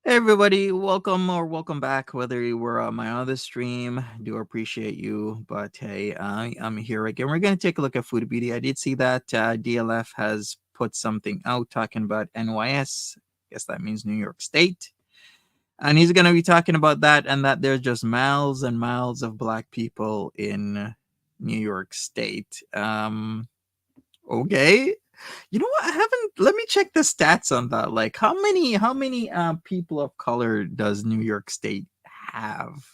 Hey everybody, welcome back. Whether you were on my other stream, do appreciate you. But hey, I'm here again. We're gonna take a look at Foodie Beauty. I did see that DLF has put something out talking about NYS. Guess that means New York State. And he's gonna be talking about that and that there's just miles and miles of black people in New York State. Okay. You know what? I haven't. Let me check the stats on that. Like, how many people of color does New York State have?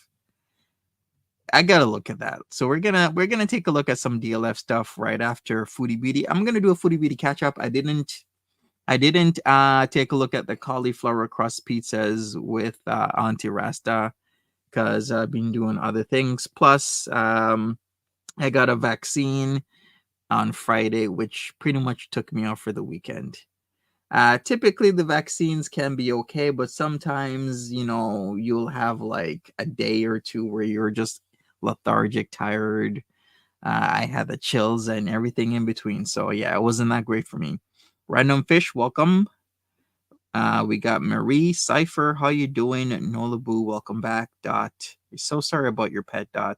I gotta look at that. So we're gonna take a look at some DLF stuff right after Foodie Beauty. I'm gonna do a Foodie Beauty catch up. I didn't take a look at the cauliflower crust pizzas with Auntie Rasta because I've been doing other things. Plus, I got a vaccine on Friday, which pretty much took me off for the weekend. Typically, the vaccines can be okay, but sometimes, you'll have like a day or two where you're just lethargic, tired. I had the chills and everything in between. So, yeah, it wasn't that great for me. Random Fish, welcome. We got Marie, Cypher, how you doing? Nola Boo, welcome back. Dot, we're so sorry about your pet, Dot.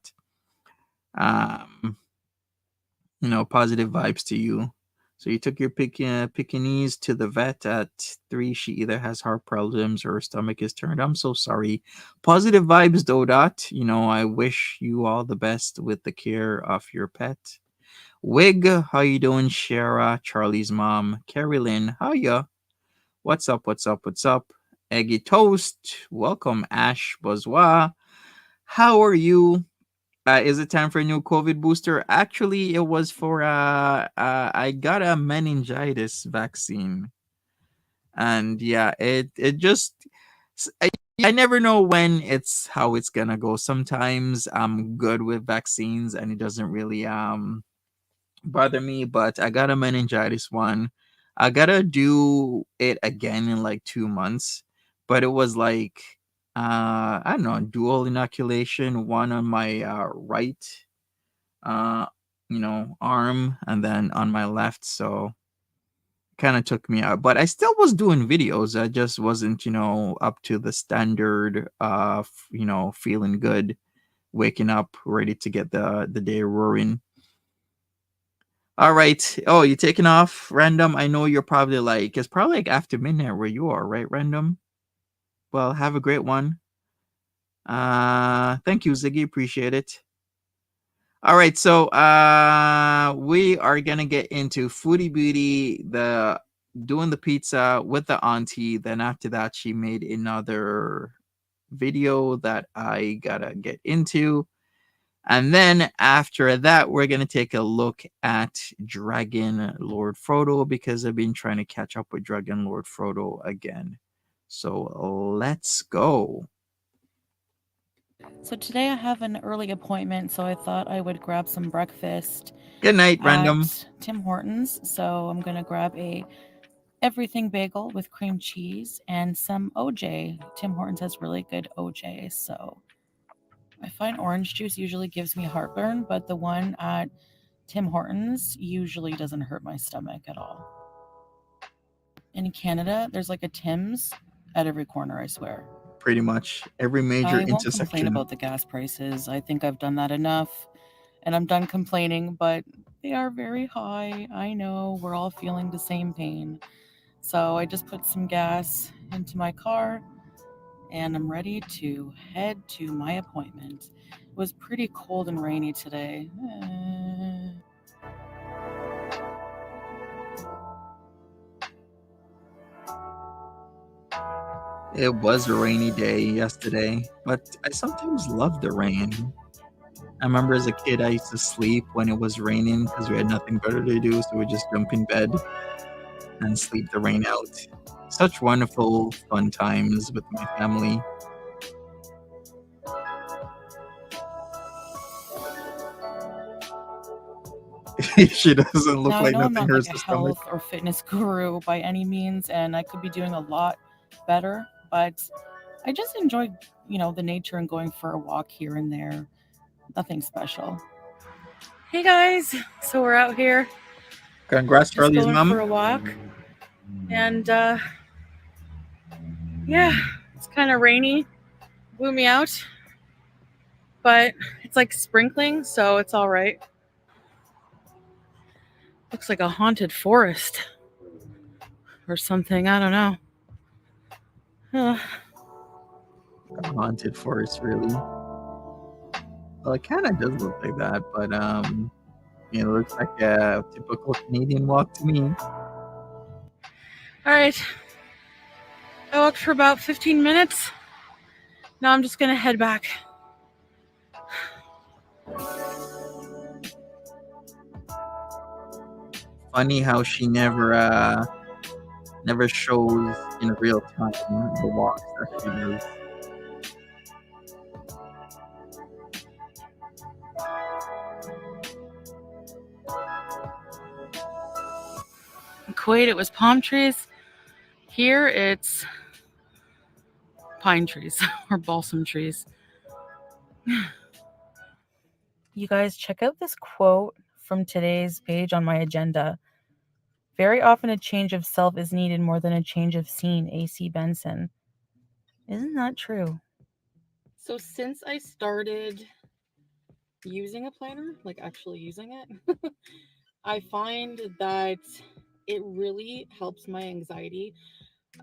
Positive vibes to you. So you took your Pekingese to the vet at 3. She either has heart problems or her stomach is turned. I'm so sorry. Positive vibes, though, Dot. I wish you all the best with the care of your pet. Wig, how you doing? Shara, Charlie's mom. Carrie Lynn, how ya? What's up, what's up, what's up? Eggy Toast, welcome. Ash Bozois, how are you? Is it time for a new COVID booster? Actually, it was for I got a meningitis vaccine, and yeah, it just I never know when how it's gonna go. Sometimes I'm good with vaccines, and it doesn't really bother me. But I got a meningitis one. I gotta do it again in like 2 months, but it was like I don't know, dual inoculation, one on my right uh arm and then on my left, so kind of took me out, but I still was doing videos. I just wasn't up to the standard of feeling good, waking up ready to get the day roaring. All right. Oh, you taking off, Random? I know you're probably like, it's probably like after midnight where you are, right, Random? Well, have a great one. Thank you, Ziggy, appreciate it. All right, so we are gonna get into Foodie Beauty, the doing the pizza with the auntie. Then after that, she made another video that I gotta get into, and then after that, we're gonna take a look at Dragon Lord Frodo because I've been trying to catch up with Dragon Lord Frodo again. So let's go. So today I have an early appointment, so I thought I would grab some breakfast Good night, Random. at Tim Hortons. So I'm gonna grab a everything bagel with cream cheese and some OJ. Tim Hortons has really good OJ, so I find orange juice usually gives me heartburn, but the one at Tim Hortons usually doesn't hurt my stomach at all. In Canada, there's like a Tim's at every corner, I swear. Pretty much every major I won't complain intersection. about the gas prices. I think I've done that enough and I'm done complaining, but they are very high. I know we're all feeling the same pain. So I just put some gas into my car and I'm ready to head to my appointment. It was pretty cold and rainy today. It was a rainy day yesterday, but I sometimes love the rain. I remember as a kid, I used to sleep when it was raining because we had nothing better to do, so we just jump in bed and sleep the rain out. Such wonderful, fun times with my family. She doesn't look Now, I like know I'm nothing not like hurts a the stomach. health or fitness guru by any means, and I could be doing a lot better, but I just enjoy, the nature and going for a walk here and there. Nothing special. Hey guys, so we're out here Congrats, just Charlie's going for mom. a walk, and yeah, it's kind of rainy, blew me out, but it's like sprinkling, so it's all right. Looks like a haunted forest or something. I don't know. Uh, A haunted forest, really. Well, it kind of does look like that, but it looks like a typical Canadian walk to me. all right, I walked for about 15 minutes. Now I'm just gonna head back. Funny how she never shows in real time the walks that she does. In Kuwait, it was palm trees. Here, it's pine trees or balsam trees. You guys, check out this quote from today's page on my agenda. Very often, a change of self is needed more than a change of scene. A.C. Benson. Isn't that true? So, since I started using a planner, like actually using it, I find that it really helps my anxiety.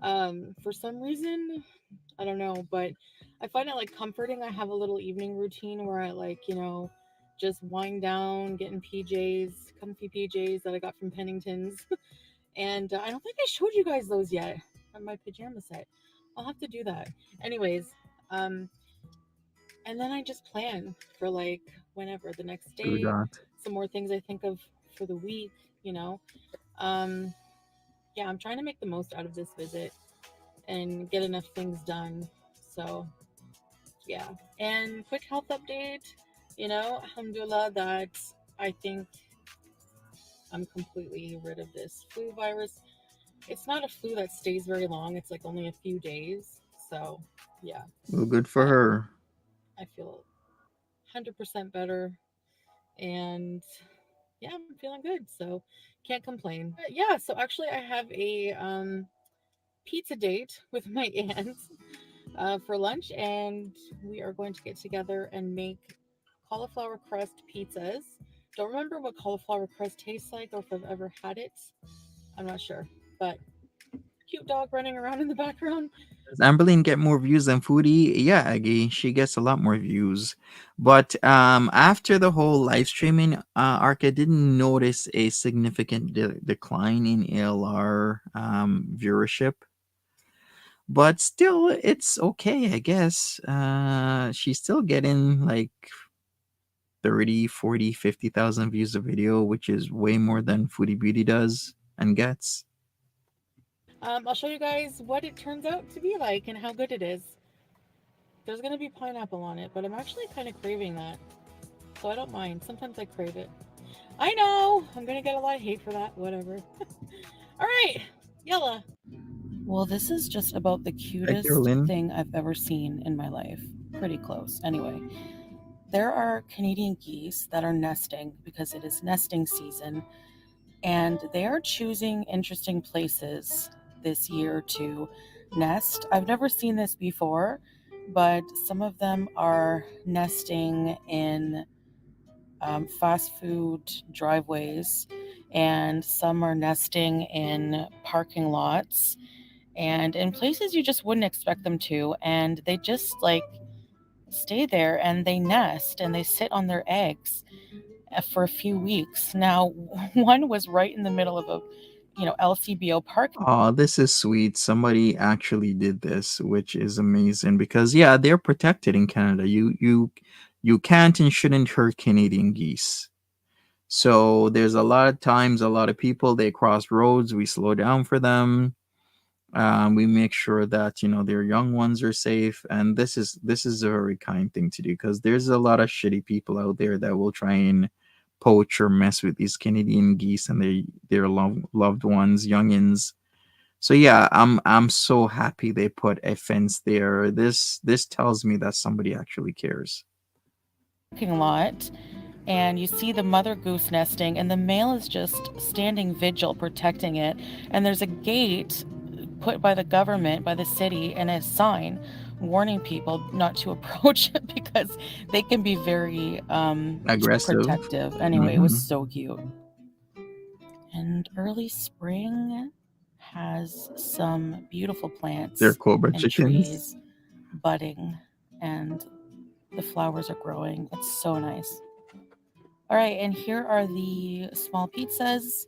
For some reason, I don't know, but I find it like comforting. I have a little evening routine where I like, just wind down, get in PJs, comfy PJs that I got from Pennington's. And I don't think I showed you guys those yet on my pajama set. I'll have to do that. Anyways, um, and then I just plan for like whenever the next Do day, that. some more things I think of for the week, you know. Um, yeah, I'm trying to make the most out of this visit and get enough things done. So, yeah. And quick health update, alhamdulillah, that I think I'm completely rid of this flu virus. It's not a flu that stays very long, it's like only a few days. So, yeah, Well, good for but her. I feel 100% better. And yeah, I'm feeling good. So, can't complain. But yeah, so actually, I have a pizza date with my aunt for lunch, and we are going to get together and make cauliflower crust pizzas. Don't remember what cauliflower crust tastes like or if I've ever had it. I'm not sure, but cute dog running around in the background. Does Amberlynn get more views than Foodie? Yeah, Aggie, she gets a lot more views. But after the whole live streaming arc, I didn't notice a significant decline in ALR viewership. But still, it's okay, I guess. She's still getting like 30, 40, 50,000 views a video, which is way more than Foodie Beauty does and gets. I'll show you guys what it turns out to be like and how good it is. There's gonna be pineapple on it, but I'm actually kind of craving that, so I don't mind. Sometimes I crave it. I know I'm gonna get a lot of hate for that. Whatever. All right, yalla. Well, this is just about the Hi, cutest Carolyn. thing I've ever seen in my life. Pretty close. Anyway, there are Canadian geese that are nesting because it is nesting season, and they are choosing interesting places this year to nest. I've never seen this before, but some of them are nesting in fast food driveways, and some are nesting in parking lots and in places you just wouldn't expect them to. And they just like stay there and they nest and they sit on their eggs for a few weeks. Now, one was right in the middle of a LCBO park. Oh, this is sweet. Somebody actually did this, which is amazing because yeah, they're protected in Canada. You can't and shouldn't hurt Canadian geese. So there's a lot of times, a lot of people they cross roads. We slow down for them. We make sure that their young ones are safe, and this is a very kind thing to do because there's a lot of shitty people out there that will try and poach or mess with these Canadian geese and their loved ones, youngins. So yeah, I'm so happy they put a fence there. This tells me that somebody actually cares. Parking lot, and you see the mother goose nesting, and the male is just standing vigil protecting it. And there's a gate put by the government, by the city, and a sign warning people not to approach it because they can be very Aggressive. protective. Anyway, it was Hmm. so cute. And early spring has some beautiful They're plants cobra and chickens. trees budding, and the flowers are growing. It's so nice. All right, and here are the small pizzas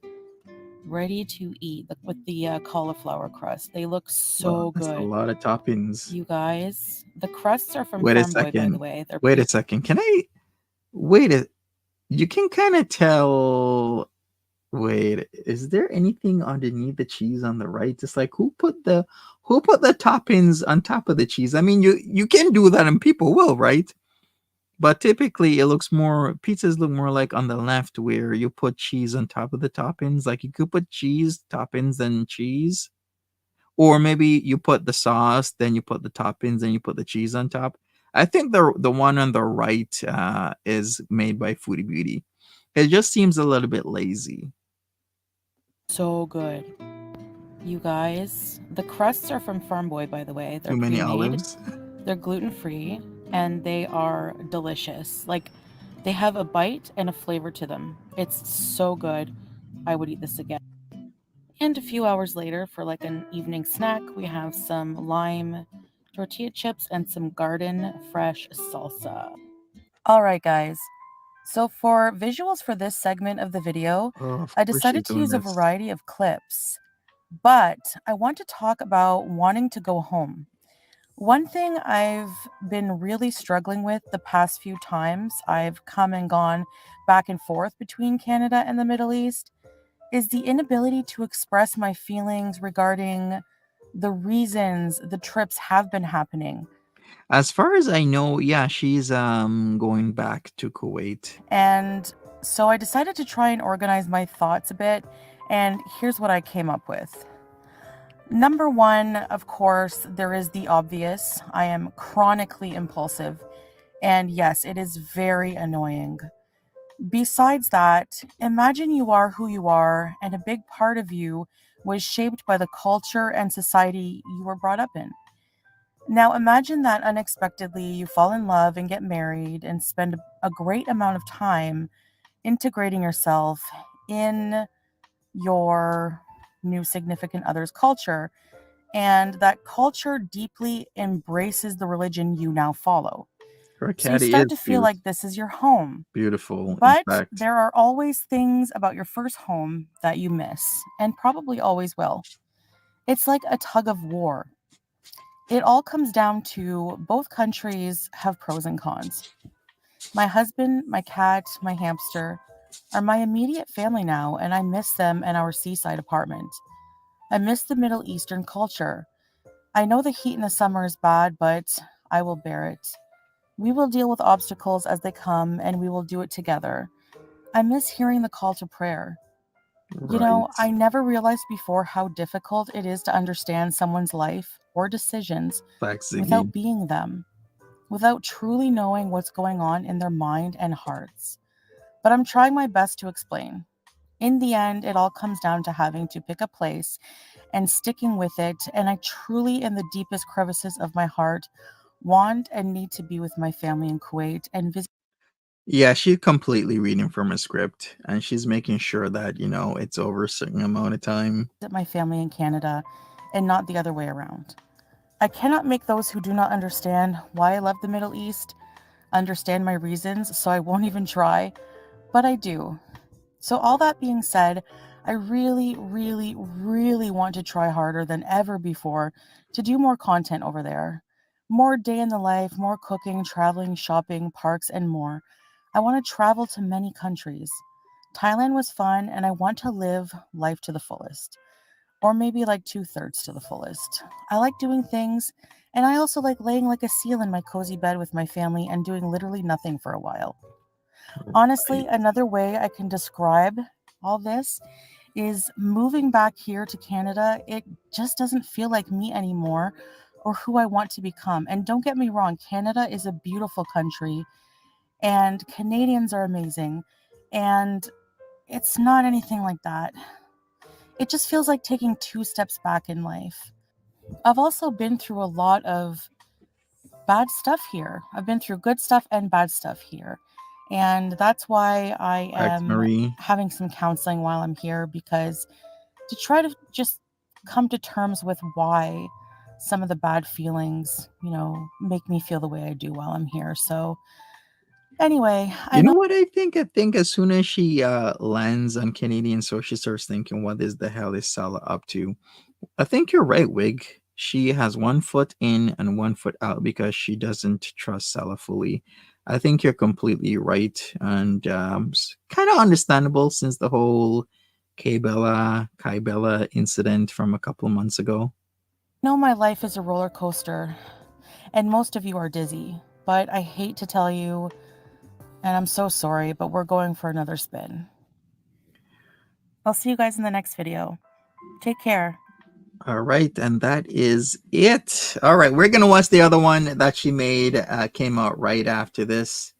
ready to eat with the cauliflower crust. They look Wow, so that's a good. lot of toppings. You guys, the crusts are from Wait a Farm Boy, by the second. way. They're Wait a pink. second. Can I wait a you can kind of tell. Wait, is there anything underneath the cheese on the right? It's like who put the toppings on top of the cheese? I mean, you can do that and people will, right? But typically it looks more pizzas look more like on the left where you put cheese on top of the toppings. Like you could put cheese toppings and cheese. Or maybe you put the sauce, then you put the toppings, and you put the cheese on top. I think the one on the right is made by Foodie Beauty. It just seems a little bit lazy. So good. You guys, the crusts are from Farm Boy, by the way. They're Too many pre made, olives. they're gluten free, and they are delicious. Like, they have a bite and a flavor to them. It's so good. I would eat this again. And a few hours later, for like an evening snack, we have some lime tortilla chips and some garden fresh salsa. All right, guys. So, for visuals for this segment of the video, Oh, of I course she's decided to doing use a this. variety of clips, but I want to talk about wanting to go home. One thing I've been really struggling with the past few times I've come and gone back and forth between Canada and the Middle East is the inability to express my feelings regarding the reasons the trips have been happening. As far as I know, yeah, she's going back to Kuwait. And so I decided to try and organize my thoughts a bit, and here's what I came up with. Number one, of course, there is the obvious. I am chronically impulsive, and yes, it is very annoying. Besides that, imagine you are who you are, and a big part of you was shaped by the culture and society you were brought up in. Now, imagine that unexpectedly you fall in love and get married and spend a great amount of time integrating yourself in your new significant other's culture, and that culture deeply embraces the religion you now follow. Her So you caddy start is to feel like this is your home. beautiful, in But fact. there are always things about your first home that you miss, and probably always will. It's like a tug of war. It all comes down to both countries have pros and cons. My husband, my cat, my hamster are my immediate family now, and I miss them and our seaside apartment. I miss the Middle Eastern culture. I know the heat in the summer is bad, but I will bear it. We will deal with obstacles as they come, and we will do it together. I miss hearing the call to prayer. Right. I never realized before how difficult it is to understand someone's life or decisions Facts, Ziggy. without being them, without truly knowing what's going on in their mind and hearts. But I'm trying my best to explain. In the end, it all comes down to having to pick a place and sticking with it. And I truly, in the deepest crevices of my heart, want and need to be with my family in Kuwait and visit Yeah, she's completely reading from a script, and she's making sure that it's over a certain amount of time. my family in Canada and not the other way around. I cannot make those who do not understand why I love the Middle East understand my reasons, so I won't even try, but I do. So, all that being said, I really, really, really want to try harder than ever before to do more content over there. More day in the life, more cooking, traveling, shopping, parks, and more. I want to travel to many countries. Thailand was fun, and I want to live life to the fullest, or maybe like two-thirds to the fullest. I like doing things, and I also like laying like a seal in my cozy bed with my family and doing literally nothing for a while. Honestly, Right. another way I can describe all this is moving back here to Canada. It just doesn't feel like me anymore or who I want to become. And don't get me wrong, Canada is a beautiful country and Canadians are amazing. And it's not anything like that. It just feels like taking two steps back in life. I've also been through a lot of bad stuff here. I've been through good stuff and bad stuff here. And that's why I Correct, am Marie. having some counseling while I'm here, because to try to just come to terms with why some of the bad feelings, make me feel the way I do while I'm here. So, anyway, I You know know. what I think? I think as soon as she lands on Canadian soil, she starts thinking, "What is the hell is Salah up to?" I think you're right, Wig. She has one foot in and one foot out because she doesn't trust Salah fully. I think you're completely right, and kind of understandable since the whole Kai Bella incident from a couple of months ago. Know my life is a roller coaster, and most of you are dizzy, but I hate to tell you, and I'm so sorry, but we're going for another spin. I'll see you guys in the next video. Take care. All right, and that is it. All right, we're gonna watch the other one that she made. Came out right after this.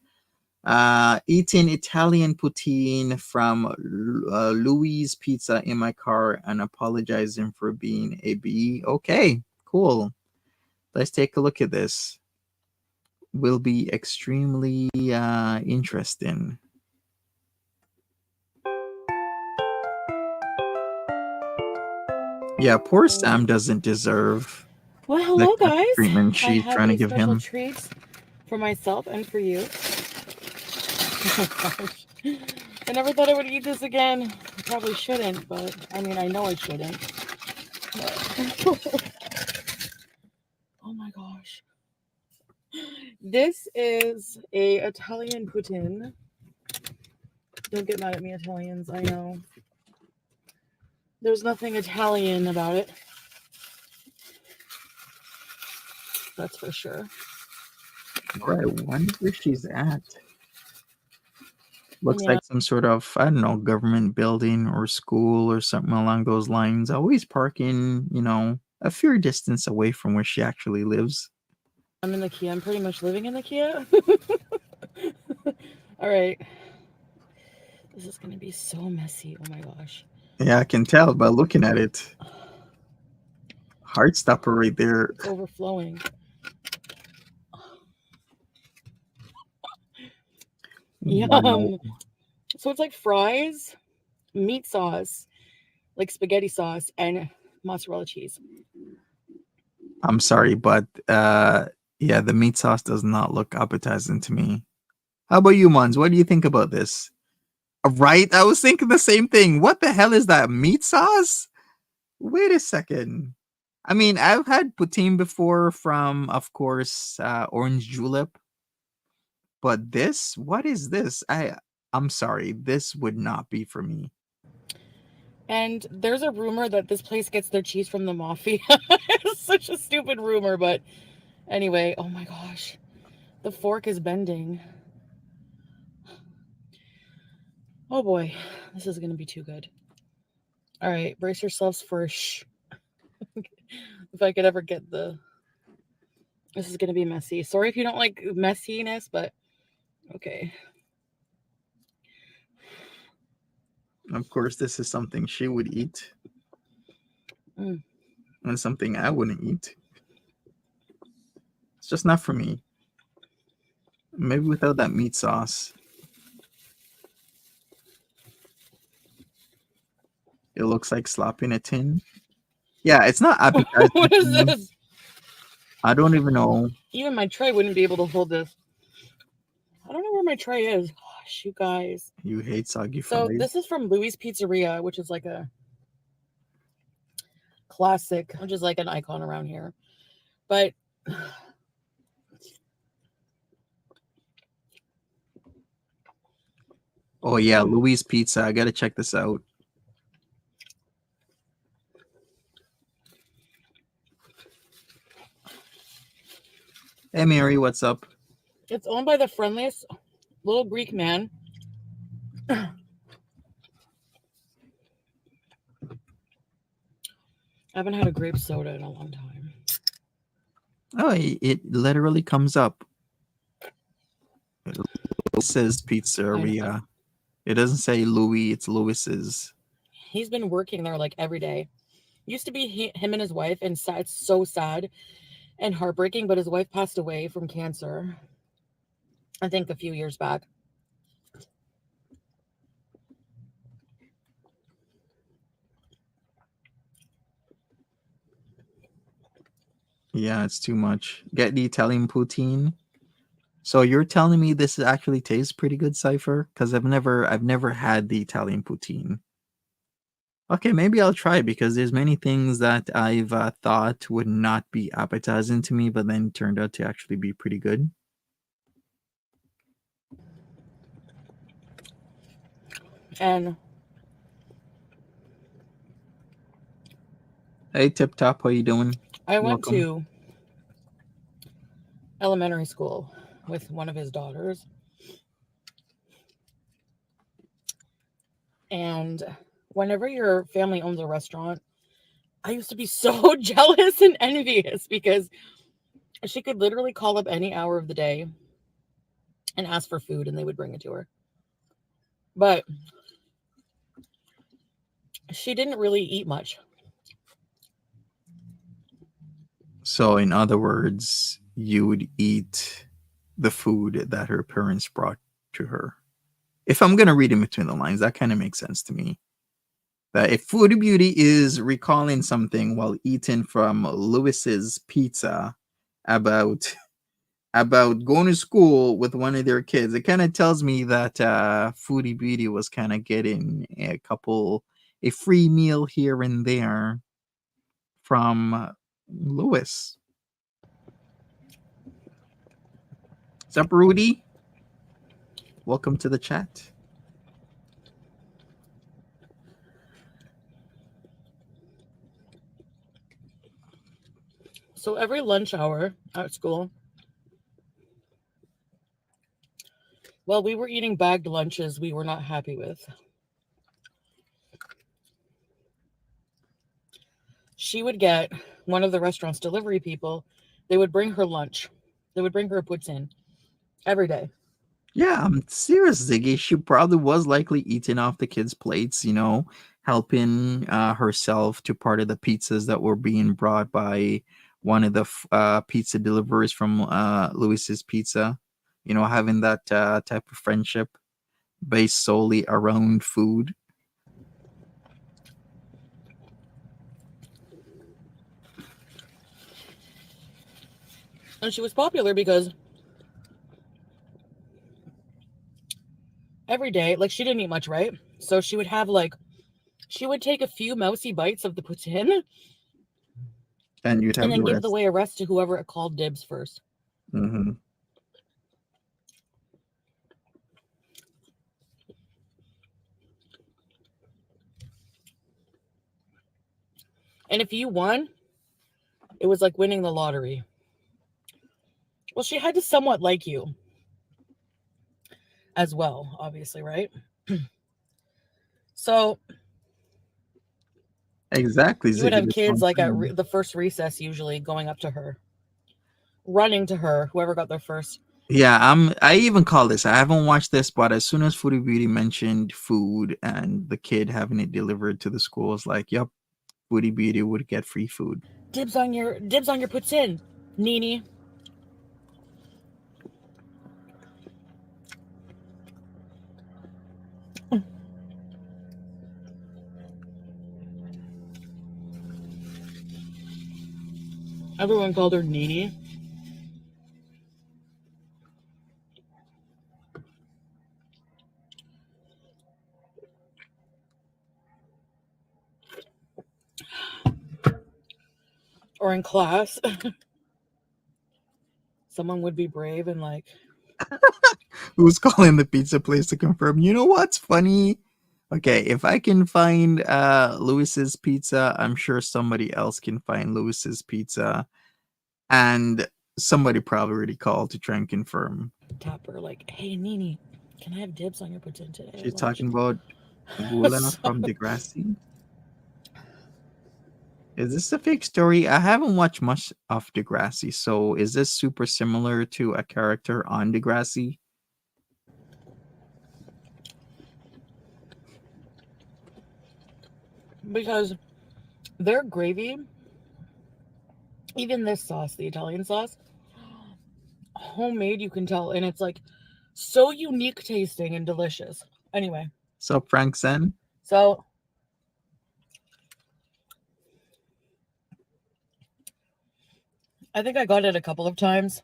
Eating Italian poutine from Louis Pizza in my car and apologizing for being a bee. Okay, cool. Let's take a look at this. Will be extremely interesting. Yeah, poor Sam doesn't deserve Well, the hello, kind of guys. treatment I she's have trying to a give special him. treat for myself and for you. Oh gosh. I never thought I would eat this again. I probably shouldn't, but I mean, I know I shouldn't. But... oh my gosh. This is a Italian poutine. Don't get mad at me, Italians. I know. There's nothing Italian about it. That's for sure. All right, I wonder where she's at. I Looks mean, like some sort of, I don't know, government building or school or something along those lines. Always parking, a fair distance away from where she actually lives. I'm in the Kia. I'm pretty much living in the Kia. All right. This is going to be so messy. Oh my gosh. Yeah, I can tell by looking at it. Heartstopper right there. It's overflowing. Wow. Yum. So it's like fries, meat sauce, like spaghetti sauce, and mozzarella cheese. I'm sorry, but yeah, the meat sauce does not look appetizing to me. How about you, Mons? What do you think about this? Right? I was thinking the same thing. What the hell is that? Meat sauce? Wait a second. I mean, I've had poutine before from, of course, Orange Julep, but this, what is this? I'm sorry, this would not be for me. And there's a rumor that this place gets their cheese from the mafia. It's such a stupid rumor, but anyway, oh my gosh. The fork is bending. Oh boy, this is going to be too good. All right, brace yourselves for a shh. If I could ever get the. This is going to be messy. Sorry if you don't like messiness, but okay. Of course, this is something she would eat Mm. and something I wouldn't eat. It's just not for me. Maybe without that meat sauce. It looks like slopping a tin. Yeah, it's not appetizing What to is me. this? I don't even know. Even my tray wouldn't be able to hold this. I don't know where my tray is. you guys. You hate soggy So fries. this is from Louis Pizzeria, which is like a classic, which is like an icon around here. But Oh yeah, Louis Pizza. I gotta check this out. Hey Mary, what's up? it's owned by the friendliest little Greek man. I haven't had a grape soda in a long time. Oh, it literally comes up. It says I know. pizzeria. It doesn't say Louis, it's Louis's. He's been working there like every day. Used to be him and his wife, and it's so sad and heartbreaking, but his wife passed away from cancer, I think a few years back. Yeah, it's too much. Get the Italian poutine. So you're telling me this actually tastes pretty good, Cypher? Because I've never had the Italian poutine. Okay, maybe I'll try because there's many things that I've thought would not be appetizing to me, but then turned out to actually be pretty good. And Hey, Tip Top, how you doing? I went Welcome. to elementary school with one of his daughters. And whenever your family owns a restaurant, I used to be so jealous and envious because she could literally call up any hour of the day and ask for food and they would bring it to her. But she didn't really eat much. So, in other words, you would eat the food that her parents brought to her. If I'm gonna read in between the lines, that kind of makes sense to me. That if Foodie Beauty is recalling something while eating from Lewis's Pizza about going to school with one of their kids, it kind of tells me that Foodie Beauty was kind of getting a free meal here and there from Lewis. What's up, Rudy? Welcome to the chat. So every lunch hour at school, well, we were eating bagged lunches we were not happy with. She would get one of the restaurant's delivery people, they would bring her lunch. They would bring her a poutine every day. Yeah, I'm serious, Ziggy. She probably was likely eating off the kids' plates, helping herself to part of the pizzas that were being brought by one of the pizza deliverers from Lewis's Pizza. Having that type of friendship based solely around food. And she was popular because every day, like she didn't eat much, right? So she would have she would take a few mousy bites of the poutine And you'd and have then the give the rest. way a rest to whoever it called dibs first. Hmm. And if you won, it was like winning the lottery. Well, she had to somewhat like you as well, obviously, right? So Exactly, you would Ziggy. have That's what kids I'm like at saying. the first recess, usually going up to her, running to her, whoever got there first. Yeah, I even call this. I haven't watched this, but as soon as Foodie Beauty mentioned food and the kid having it delivered to the school, it's like, yep, Foodie Beauty would get free food. Dibs on your poutine, Nini. Everyone called her Nini. or in class, someone would be brave and like, Who's calling the pizza place to confirm? You know what's funny? Okay, if I can find Lewis's pizza, I'm sure somebody else can find Lewis's pizza, and somebody probably already called to try and confirm. tap her like, "Hey, Nini, can I have dibs on your poutine today at She's lunch?" talking about Gula So, from Degrassi. Is this a fake story? I haven't watched much of Degrassi, so is this super similar to a character on Degrassi? because their gravy, even this sauce, the Italian sauce, homemade, you can tell, and it's like so unique tasting and delicious. Anyway, So Frank Sen, so I think I got it a couple of times.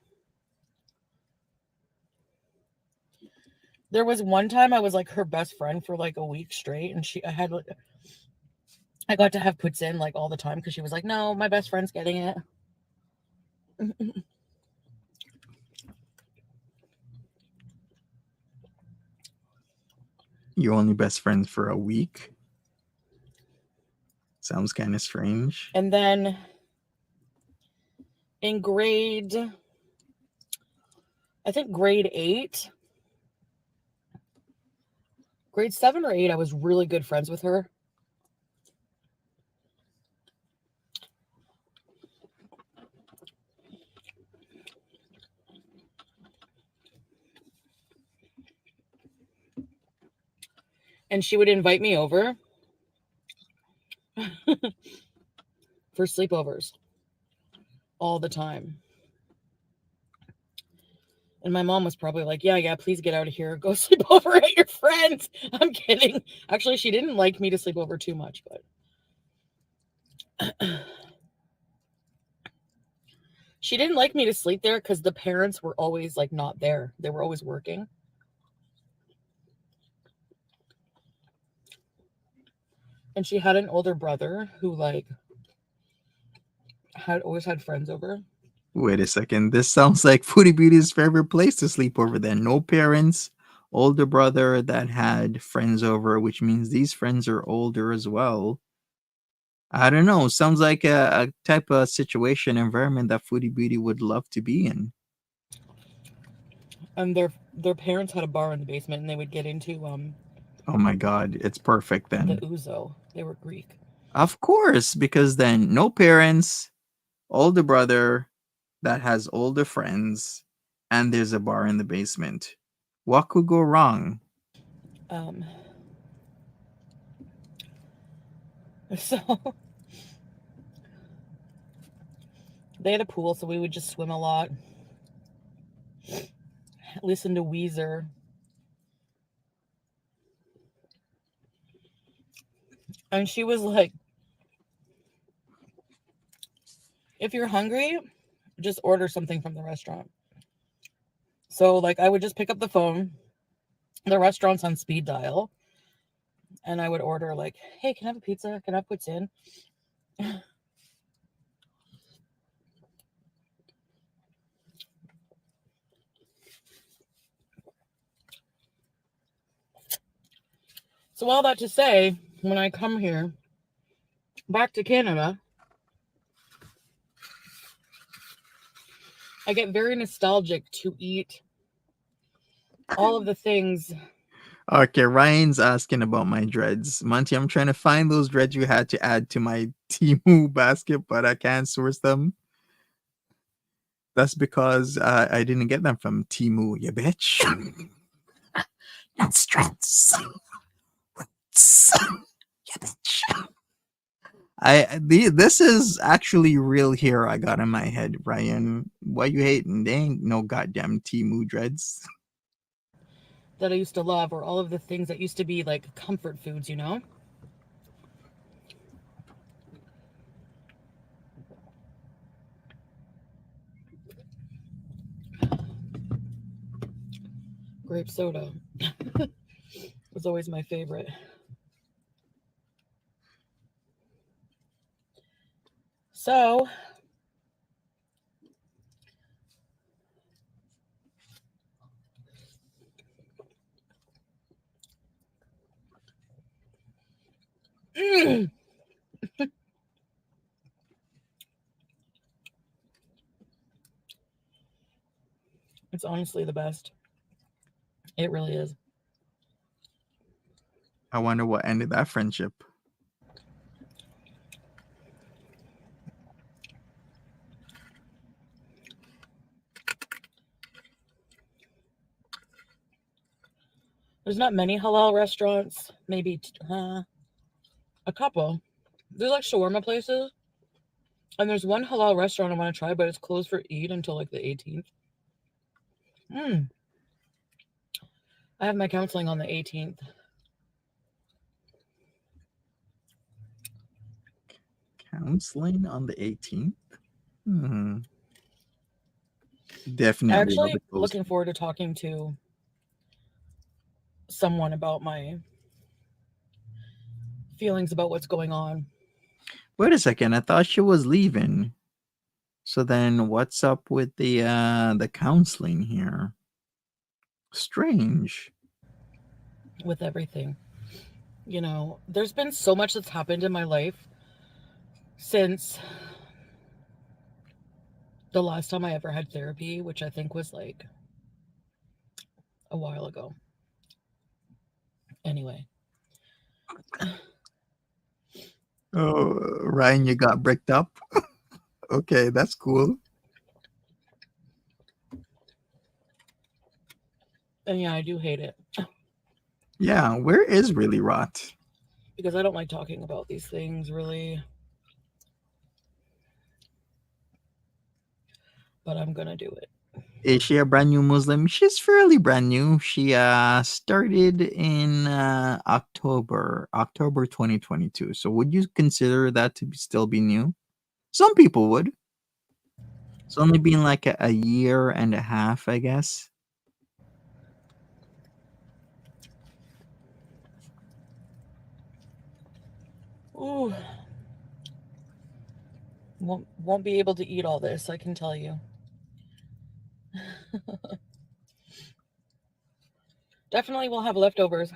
There was one time I was like her best friend for like a week straight, and I got to have puts in like all the time because she was like, "No, my best friend's getting it." you're only best friends for a week. Sounds kind of strange. And then in I think grade 7 or 8, I was really good friends with her. And she would invite me over for sleepovers all the time. And my mom was probably like, "Yeah, yeah, please get out of here. Go sleep over at your friends." I'm kidding. Actually, she didn't like me to sleep over too much, but she didn't like me to sleep there because the parents were always like not there. They were always working. And she had an older brother who like had always had friends over. Wait a second. This sounds like Foodie Beauty's favorite place to sleep over then. No parents, older brother that had friends over, which means these friends are older as well. I don't know. Sounds like a type of situation, environment that Foodie Beauty would love to be in. And their parents had a bar in the basement, and they would get into Oh my god, it's perfect the then. ouzo. They were Greek. Of course, because then no parents, older brother that has older friends, and there's a bar in the basement. What could go wrong? Um, so they had a pool, so we would just swim a lot, listen to Weezer. And she was like, "If you're hungry, just order something from the restaurant." So like I would just pick up the phone, the restaurant's on speed dial, and I would order like, "Hey, can I have a pizza? Can I have poutine?" So all that to say, when I come here back to Canada, I get very nostalgic to eat all of the things. Okay, Ryan's asking about my dreads. Monty, I'm trying to find those dreads you had to add to my Timu basket, but I can't source them. That's because I didn't get them from Timu, you bitch. That's dreads. You bitch. This is actually real hair I got in my head, Ryan. Why you hating? They ain't no goddamn Timu dreads. That I used to love, or all of the things that used to be like comfort foods, you know? Grape soda was always my favorite. So, Mm, it's honestly the best. It really is. I wonder what ended that friendship. There's not many halal restaurants, maybe a couple. There's like shawarma places, and there's one halal restaurant I want to try, but it's closed for Eid until like the 18th. Mm, I have my counseling on the 18th. Counseling on the 18th? Hmm. I Definitely I'll actually be looking posting. forward to talking to someone about my feelings about what's going on. Wait a second, I thought she was leaving. So then what's up with the counseling here? Strange. With everything. There's been so much that's happened in my life since the last time I ever had therapy, which I think was like a while ago. Anyway, Oh, Ryan, you got bricked up? Okay, that's cool. and yeah, I do hate it Yeah, where is really rot? because I don't like talking about these things really, but I'm gonna do it. Is she a brand new Muslim? She's fairly brand new. She started in October 2022. So would you consider that to still be new? Some people would. It's only been like a year and a half, I guess. Ooh, won't be able to eat all this, I can tell you. Definitely will have leftovers.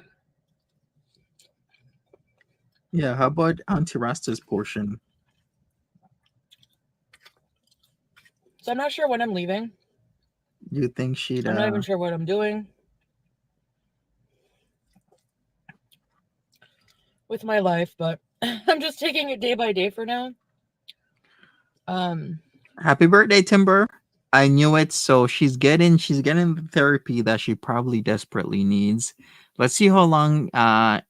Yeah, how about Auntie Rasta's portion? So I'm not sure when I'm leaving. You think she'd I'm not even sure what I'm doing with my life, but I'm just taking it day by day for now. Um, happy birthday, Timber? I knew it. So she's getting the therapy that she probably desperately needs. Let's see how long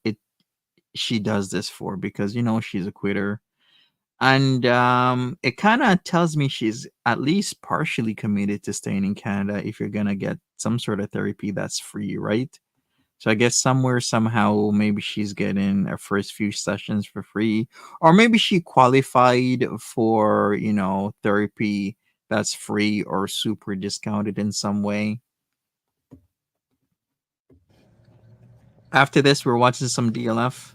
it she does this for, because she's a quitter. And it kind of tells me she's at least partially committed to staying in Canada if you're gonna get some sort of therapy that's free, right? So I guess somewhere, somehow, maybe she's getting her first few sessions for free, or maybe she qualified for therapy that's free or super discounted in some way. After this, we're watching some DLF.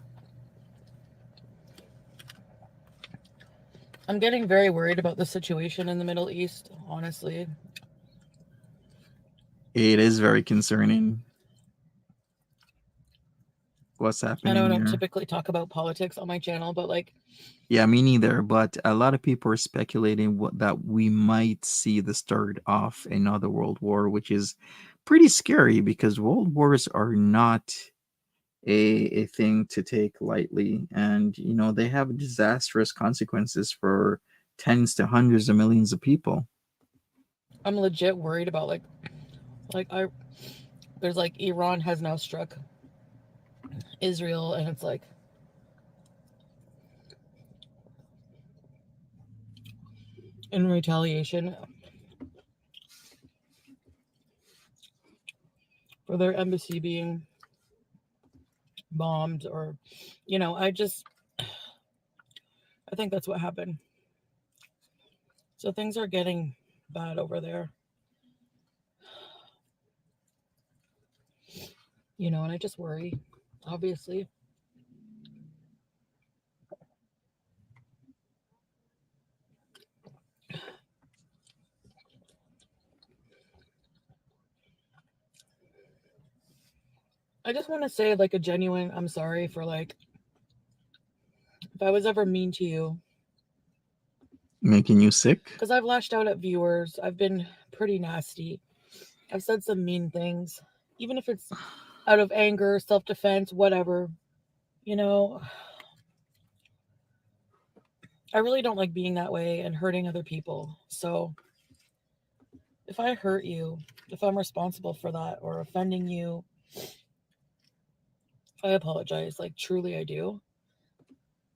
I'm getting very worried about the situation in the Middle East, honestly. It is very concerning what's I know I happening don't there. typically talk about politics on my channel, but like, Yeah, me neither. But a lot of people are speculating that we might see the start of another world war, which is pretty scary because world wars are not a thing to take lightly, and they have disastrous consequences for tens to hundreds of millions of people. I'm legit worried about like I there's like Iran has now struck Israel, and it's like in retaliation for their embassy being bombed, or I think that's what happened. So things are getting bad over there, and I just worry, obviously. I just want to say like a genuine I'm sorry for like if I was ever mean to you, Making you sick? because I've lashed out at viewers. I've been pretty nasty. I've said some mean things, even if it's out of anger, self defense, whatever. You know, I really don't like being that way and hurting other people. So if I hurt you, if I'm responsible for that or offending you, I apologize. Like, truly, I do.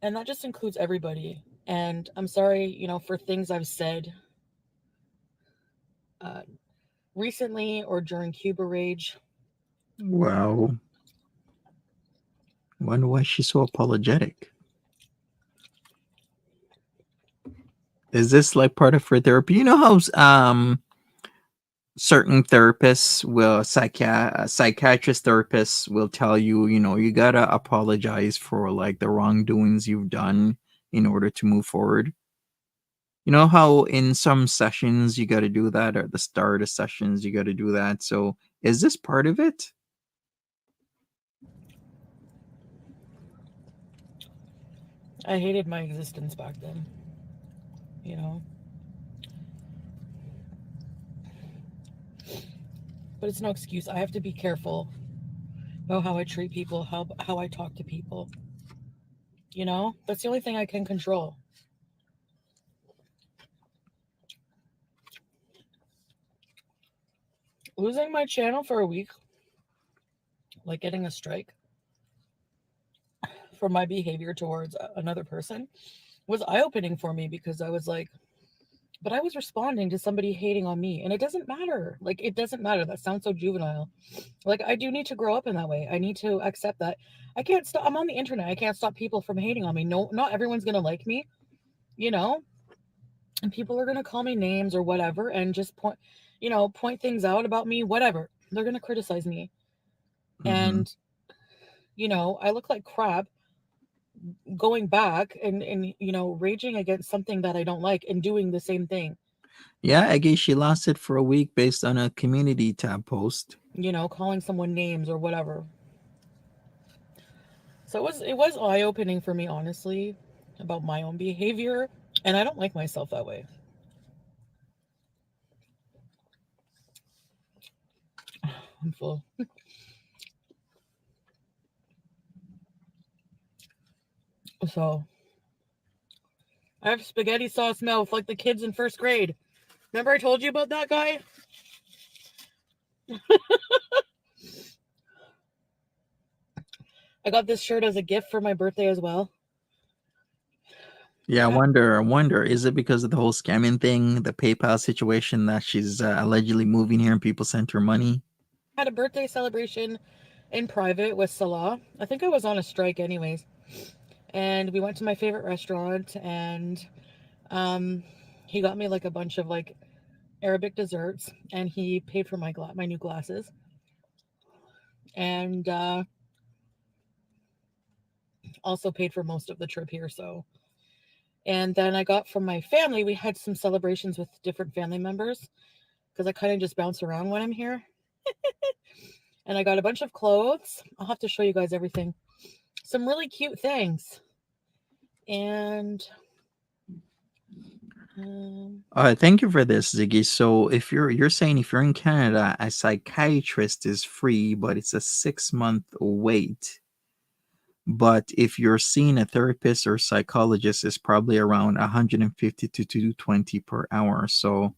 And that just includes everybody. And I'm sorry, for things I've said uh, recently or during Cuba Rage. Wow. Wonder why she's so apologetic. Is this like part of her therapy? You know how certain therapists will psychiatrist therapists will tell you, you gotta apologize for like the wrongdoings you've done in order to move forward. You know how in some sessions you gotta do that, or at the start of sessions you gotta do that. So is this part of it? I hated my existence back then, you know. But it's no excuse. I have to be careful about how I treat people, how I talk to people. That's the only thing I can control. Losing my channel for a week, like getting a strike for my behavior towards another person, was eye opening for me because I was like, but I was responding to somebody hating on me, and it doesn't matter. Like, it doesn't matter. That sounds so juvenile. Like, I do need to grow up in that way. I need to accept that. I can't stop. I'm on the internet. I can't stop people from hating on me. No, not everyone's going to like me, you know, and people are going to call me names or whatever and just point things out about me, whatever. They're going to criticize me. Mm-hmm. And, I look like crap going back and raging against something that I don't like and doing the same thing, Yeah, I guess she lost it for a week based on a community tab post. calling someone names or whatever. So it was eye opening for me, honestly, about my own behavior, and I don't like myself that way. I'm full. So I have spaghetti sauce mouth like the kids in first grade. Remember I told you about that guy? I got this shirt as a gift for my birthday as well. Yeah, I I wonder, is it because of the whole scamming thing, the PayPal situation that she's allegedly moving here and people sent her money? had a birthday celebration in private with Salah. I think I was on a strike anyways. And we went to my favorite restaurant, and um he got me like a bunch of like Arabic desserts, and he paid for my new glasses. And also paid for most of the trip here. So, and then I got from my family, we had some celebrations with different family members because I kind of just bounce around when I'm here. And I got a bunch of clothes. I'll have to show you guys everything. Some really cute things. And Thank you for this, Ziggy. So if you're saying if you're in Canada, a psychiatrist is free, but it's a 6 month wait. But if you're seeing a therapist or psychologist, it's probably around 150 to 220 per hour. So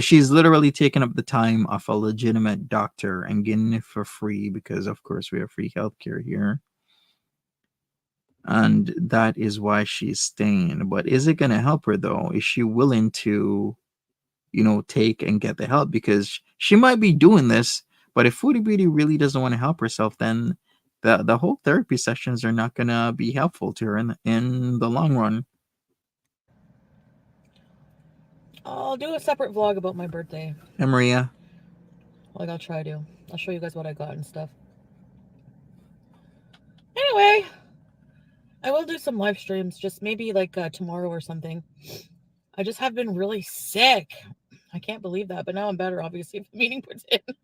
she's literally taking up the time of a legitimate doctor and getting it for free because of course we have free healthcare here. And that is why she's staying. But is it gonna help her though? Is she willing to, take and get the help? Because she might be doing this, but if Foodie Beauty really doesn't want to help herself, then the whole therapy sessions are not gonna be helpful to her in the long run. I'll do a separate vlog about my birthday. And Maria, Like, I'll try to. I'll show you guys what I got and stuff. Anyway, I will do some live streams, just maybe like tomorrow or something. I just have been really sick. I can't believe that, but now I'm better, obviously, from eating poutine.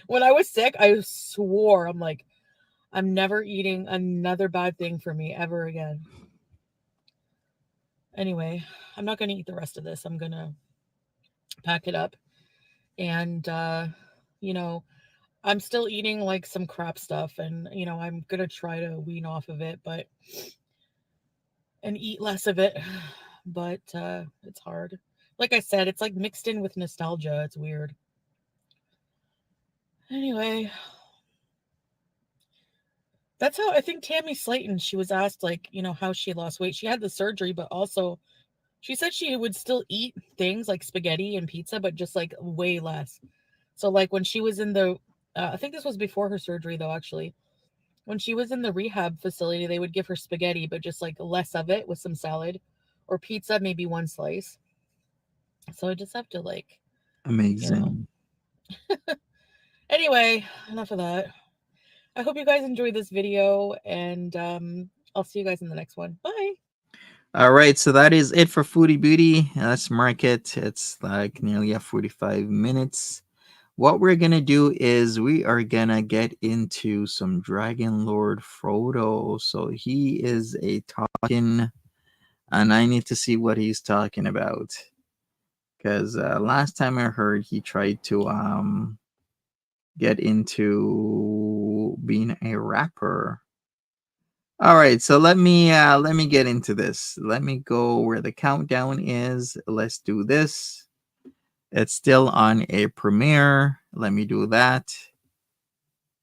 When I was sick, I swore, I'm like, I'm never eating another bad thing for me ever again. Anyway, I'm not going to eat the rest of this. I'm going to pack it up. And, you know, I'm still eating like some crap stuff. And, I'm going to try to wean off of it, and eat less of it. But it's hard. Like I said, it's like mixed in with nostalgia. It's weird. Anyway, that's how I think Tammy Slayton, she was asked, like, how she lost weight. She had the surgery, but also she said she would still eat things like spaghetti and pizza, but just like way less. So, like, when she was in I think this was before her surgery, though, actually. When she was in the rehab facility, they would give her spaghetti, but just like less of it with some salad, or pizza, maybe one slice. So I just have to, like, you know. Amazing. Anyway, enough of that. I hope you guys enjoyed this video, and I'll see you guys in the next one. Bye. All right, so that is it for Foodie Beauty. Let's mark it. It's like nearly a 45 minutes. What we're gonna do is we are gonna get into some Dragon Lord Frodo. So he is a talking, and I need to see what he's talking about. Because last time I heard, he tried to get into being a rapper. All right, so let me get into this. Let me go where the countdown is. Let's do this. It's still on a premiere. Let me do that.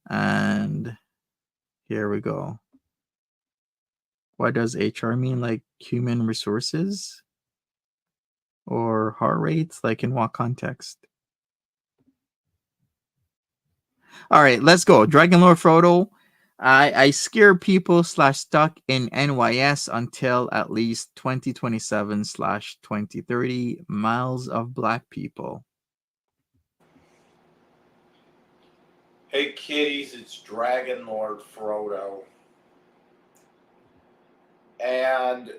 And here we go. What does HR mean? Like human resources or heart rates? Like in what context? All right, let's go. Dragon Lord Frodo. I scare people slash stuck in NYS until at least 2027 slash 2030 miles of black people. Hey kiddies, it's Dragon Lord Frodo. And,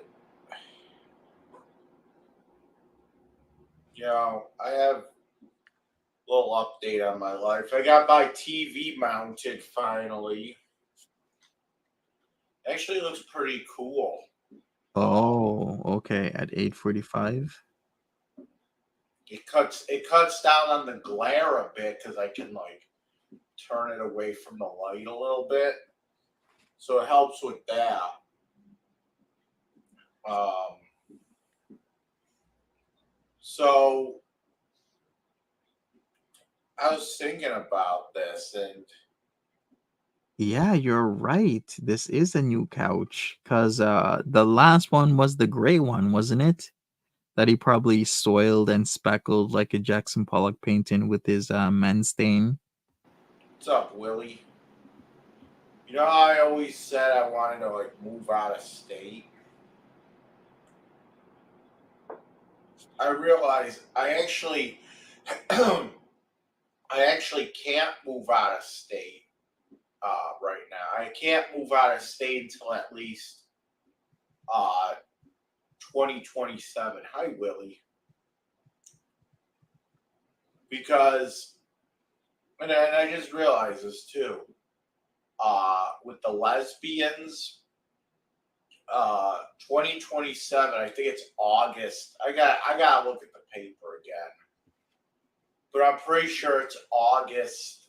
I have a little update on my life. I got my TV mounted finally. Actually looks pretty cool. Oh, okay. At 8:45. It cuts down on the glare a bit because I can like turn it away from the light a little bit. So it helps with that. Um, so I was thinking about this, and Yeah, you're right. This is a new couch because the last one was the gray one, wasn't it? That he probably soiled and speckled like a Jackson Pollock painting with his man stain. what's up, Willie? You know how I always said I wanted to like move out of state? I realized I actually can't move out of state right now. I can't move out of state until at least uh, 2027. Hi, Willie. Because, and I just realized this too. With the lesbians, 2027. I think it's August. I gotta look at the paper again, but I'm pretty sure it's August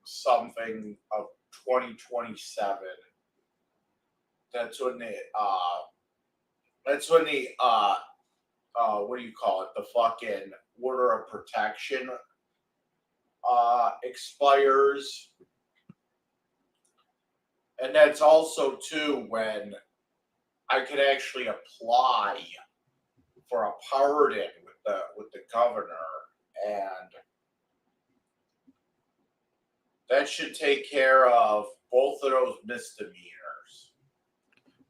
something of 2027. That's when the what do you call it? The fucking order of protection expires, and that's also too when I could actually apply for a pardon with the governor, and that should take care of both of those misdemeanors.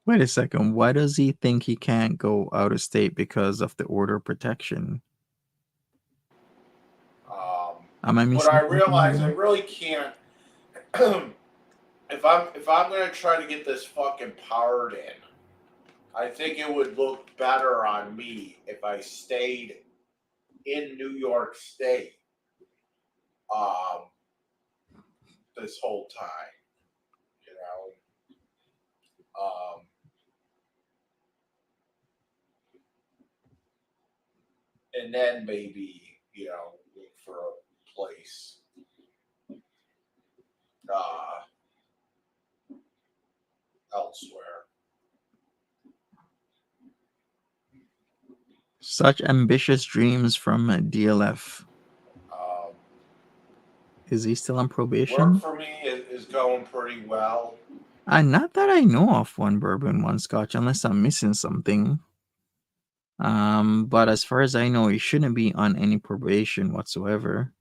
Wait a second. Why does he think he can't go out of state because of the order of protection? Um, Am I but I missing something realize I here? really can't. if I'm gonna try to get this fucking pardon, I think it would look better on me if I stayed in New York State um, this whole time. You And then maybe, look for a place uh, elsewhere. Such ambitious dreams from DLF. Um, Is he still on work probation? for me is going pretty well. Not that I know of, one bourbon, one scotch, unless I'm missing something. But as far as I know, he shouldn't be on any probation whatsoever.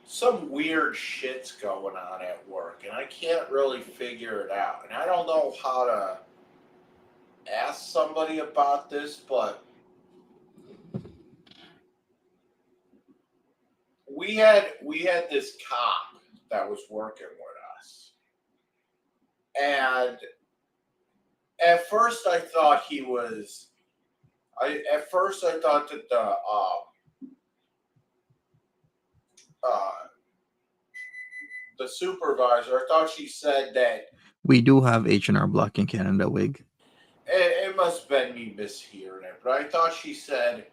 Some weird shit's going on at work, and I can't really figure it out. And I don't know how to ask somebody about this, but we had this cop that was working with us, and at first I thought he was. At first I thought that uh, the supervisor. I thought she said that We do have H&R Block in Canada, Wig. it must have been me mishearing it, but I thought she said.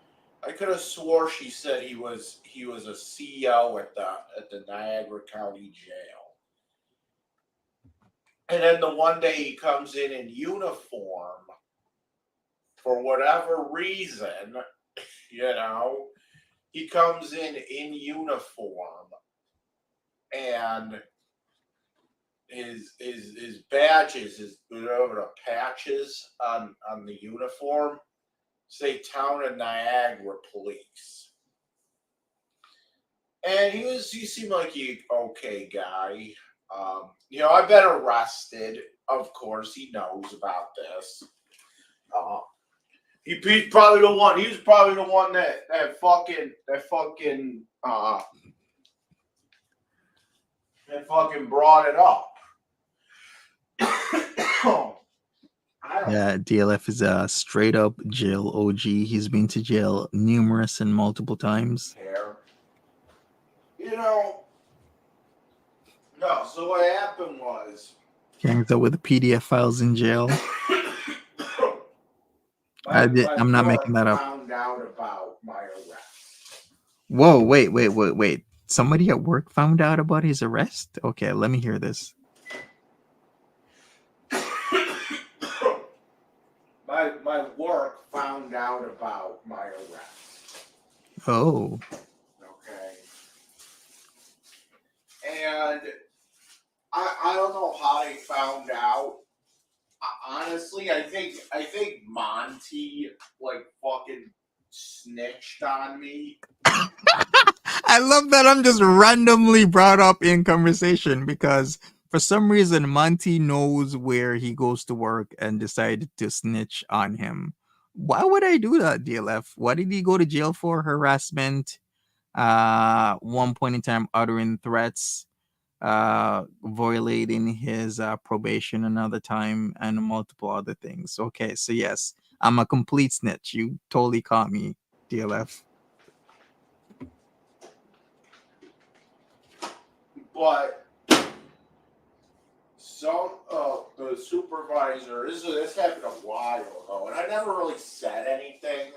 I could have swore she said he was a CO at the Niagara County Jail. And then the one day he comes in uniform for whatever reason, he comes in uniform, and his badges, his whatever the patches on the uniform say Town of Niagara Police. And he seemed like a okay guy. I've been arrested. Of course, he knows about this. He's probably the one. He was probably the one that brought it up. Yeah, DLF is a straight up jail OG. He's been to jail numerous and multiple times. Care. No, so what happened was Hangs out with the PDF files in jail. I'm not making that up. Found out about my arrest. Whoa, wait. Somebody at work found out about his arrest? Okay, let me hear this. my work found out about my arrest. Oh. Okay. And I don't know how they found out. Honestly, I think Monty fucking snitched on me. I love that I'm just randomly brought up in conversation because for some reason Monty knows where he goes to work and decided to snitch on him. Why would I do that, DLF? What did he go to jail for? Harassment, one point in time uttering threats, violating his probation another time, and multiple other things. Okay, so yes, I'm a complete snitch. You totally caught me, DLF. But the supervisor, this happened a while ago, and I never really said anything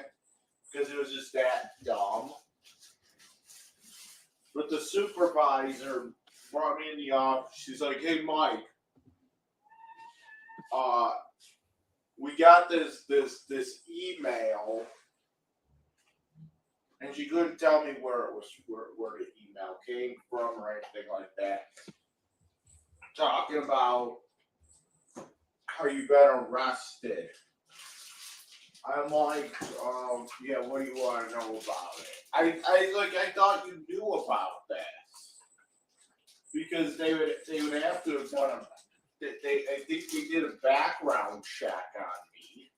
because it was just that dumb. But the supervisor brought me in the office. She's like, "Hey, Mike, we got this email," and she couldn't tell me where the email came from or anything like that. Talking about how you been arrested. I'm like, yeah, what do you want to know about it? I thought you knew about that because they would have to have done I think they did a background check on me.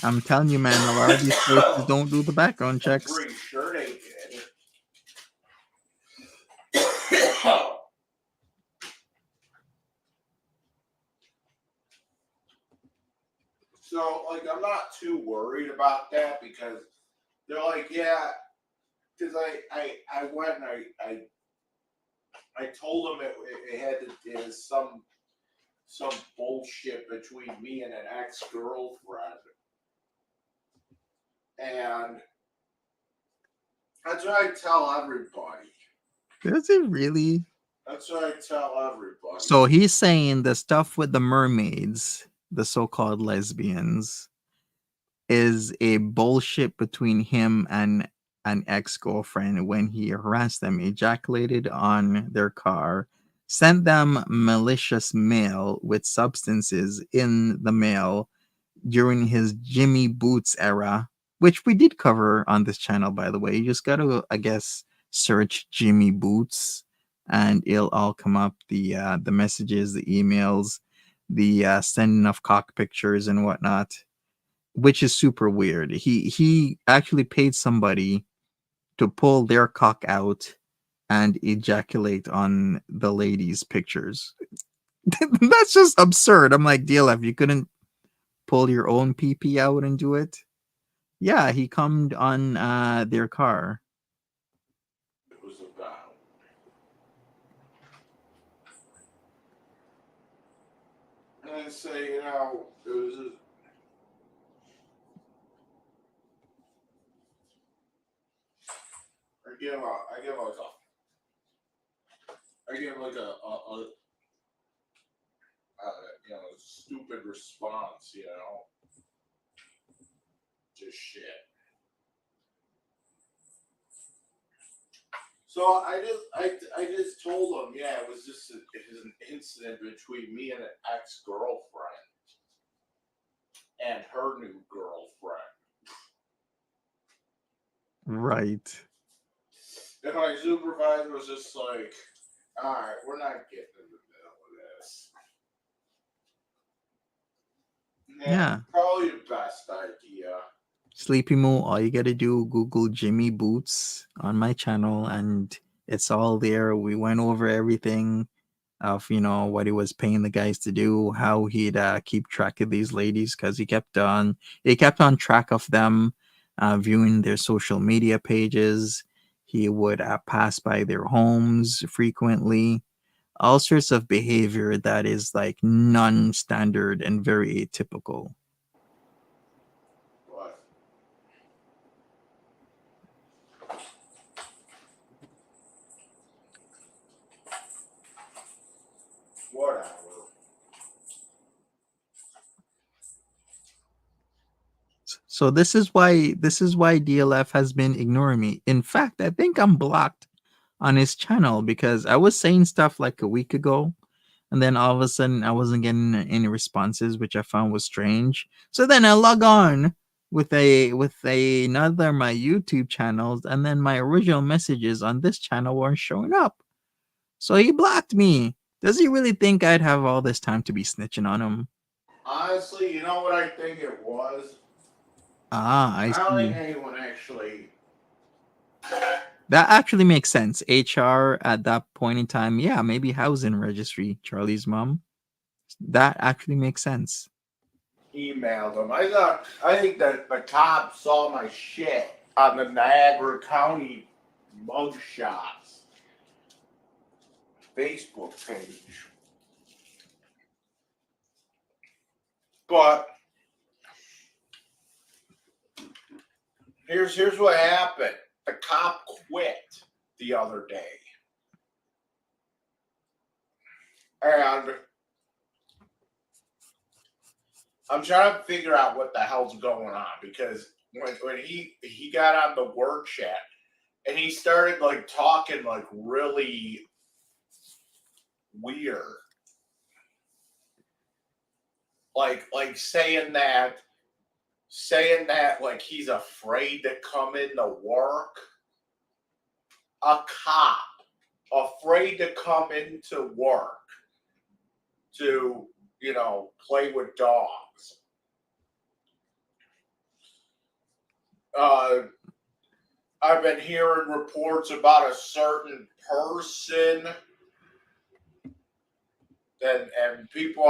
I'm telling you, man, a lot of these places don't do the background checks. I'm pretty sure they did. So, I'm not too worried about that because they're like, yeah, because I went and I told them it was some bullshit between me and an ex-girlfriend. And that's what I tell everybody. Does it really? That's what I tell everybody. So he's saying the stuff with the mermaids, the so-called lesbians, is a bullshit between him and an ex-girlfriend when he harassed them, ejaculated on their car, sent them malicious mail with substances in the mail during his Jimmy Boots era, which we did cover on this channel, by the way. You just gotta, I guess, search Jimmy Boots, and it'll all come up: the messages, the emails, the sending of cock pictures and whatnot, which is super weird. He actually paid somebody to pull their cock out and ejaculate on the ladies' pictures. That's just absurd. I'm like, DLF, you couldn't pull your own PP out and do it? Yeah, he cummed on their car. It was about. And I say, it was just, I give like a stupid response, just shit. So I just told him, yeah, it was an incident between me and an ex-girlfriend and her new girlfriend. Right. And my supervisor was just like, all right, we're not getting in the middle of this. Yeah. Probably the best idea. Sleepy Moo, all you gotta do, Google Jimmy Boots on my channel, and it's all there. We went over everything of what he was paying the guys to do, how he'd keep track of these ladies, because he kept on track of them, viewing their social media pages. He would pass by their homes frequently. All sorts of behavior that is like non-standard and very atypical. What? Whatever. So this is why DLF has been ignoring me. In fact, I think I'm blocked on his channel because I was saying stuff like a week ago, and then all of a sudden I wasn't getting any responses, which I found was strange. So then I log on with another of my YouTube channels, and then my original messages on this channel weren't showing up. So he blocked me. Does he really think I'd have all this time to be snitching on him? Honestly, you know what I think it was? I I don't think see. anyone actually. That actually makes sense. HR at that point in time, yeah, maybe housing registry, Charlie's mom. That actually makes sense. Emailed them. I think that the cops saw my shit on the Niagara County mugshots Facebook page. But here's what happened. The cop quit the other day. And I'm trying to figure out what the hell's going on because when he got on the work chat and he started like talking like really weird, like saying that like he's afraid to come into work. A cop afraid to come into work to play with dogs. I've been hearing reports about a certain person and people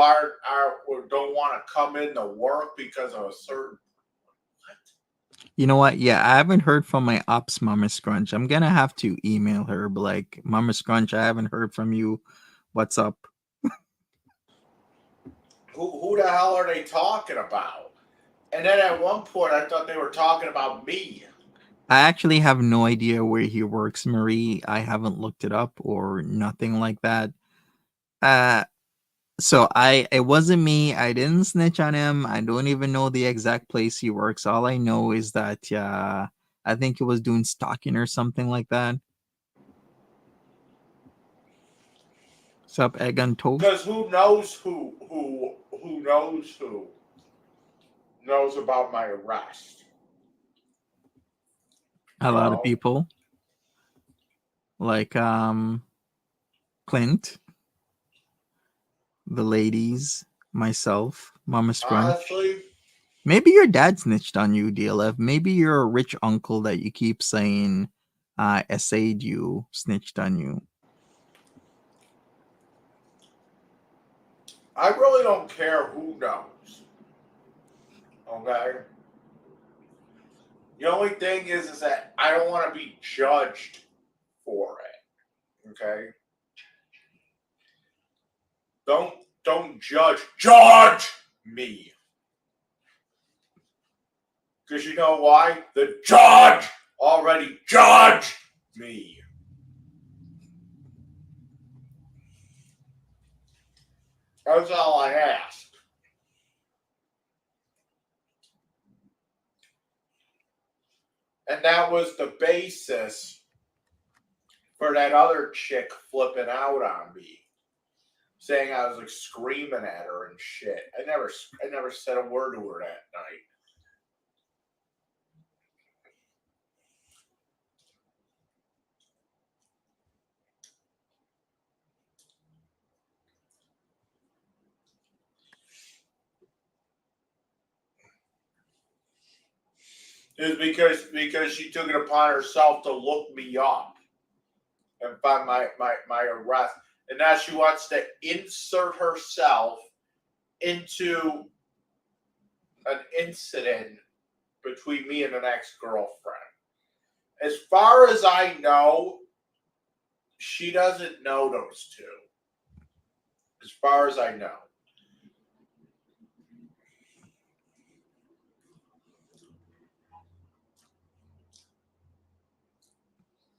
don't want to come into work because of a certain. You know what? Yeah, I haven't heard from my ops, Mama Scrunch. I'm gonna have to email her, like, Mama Scrunch, I haven't heard from you. What's up? Who the hell are they talking about? And then at one point, I thought they were talking about me. I actually have no idea where he works, Marie. I haven't looked it up or nothing like that. Uh, so it wasn't me. I didn't snitch on him. I don't even know the exact place he works. All I know is that I think he was doing stalking or something like that. What's up, egg on toast? Because who knows who knows about my arrest? A You lot of know, people like Clint, the ladies, myself, Mama Scrunch. honestly, Maybe your dad snitched on you, DLF. Maybe your rich uncle that you keep saying essayed you snitched on you. I really don't care who knows. Okay. The only thing is that I don't want to be judged for it. Okay. Don't don't judge me. Because you know why? The judge already judged me. That's all I ask. And that was the basis for that other chick flipping out on me, saying I was like screaming at her and shit. I never said a word to her that night. Is because she took it upon herself to look me up and find my arrest. And now she wants to insert herself into an incident between me and an ex-girlfriend. As far as I know, she doesn't know those two. As far as I know.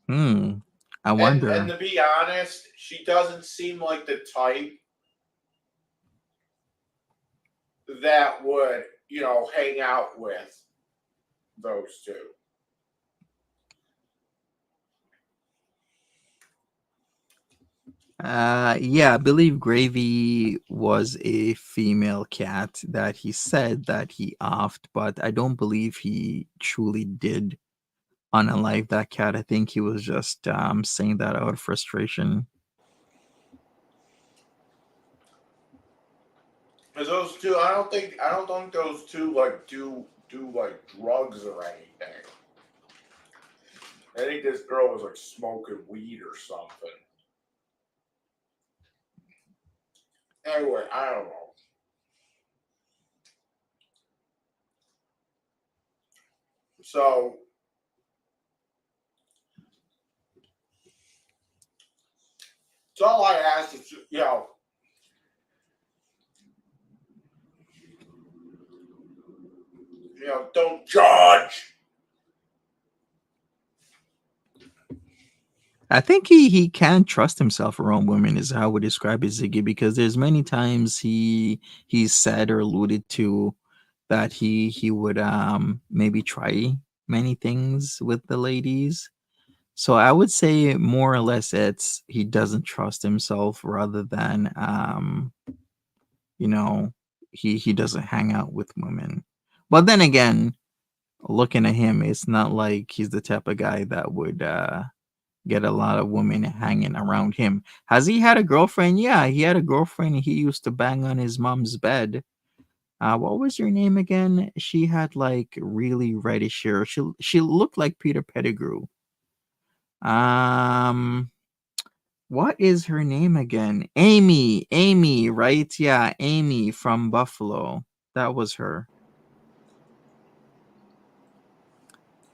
Hmm. I And wonder. to be honest, she doesn't seem like the type that would, hang out with those two. Yeah, I believe Gravy was a female cat that he said that he offed, but I don't believe he truly did unalive that cat. I think he was just saying that out of frustration. Because those two, I don't think those two like do like drugs or anything. I think this girl was like smoking weed or something. Anyway, I don't know. So it's all I ask is, don't judge. I think he can trust himself around women is how I would describe it, Ziggy, because there's many times he's said or alluded to that he would maybe try many things with the ladies. So I would say more or less it's he doesn't trust himself rather than you know he doesn't hang out with women. But then again, looking at him, it's not like he's the type of guy that would get a lot of women hanging around him. Has he had a girlfriend? Yeah, he had a girlfriend. He used to bang on his mom's bed. What was her name again? She had like really reddish hair. She looked like Peter Pettigrew. Um, what is her name again? Amy. Amy, right? Yeah, Amy from Buffalo. That was her.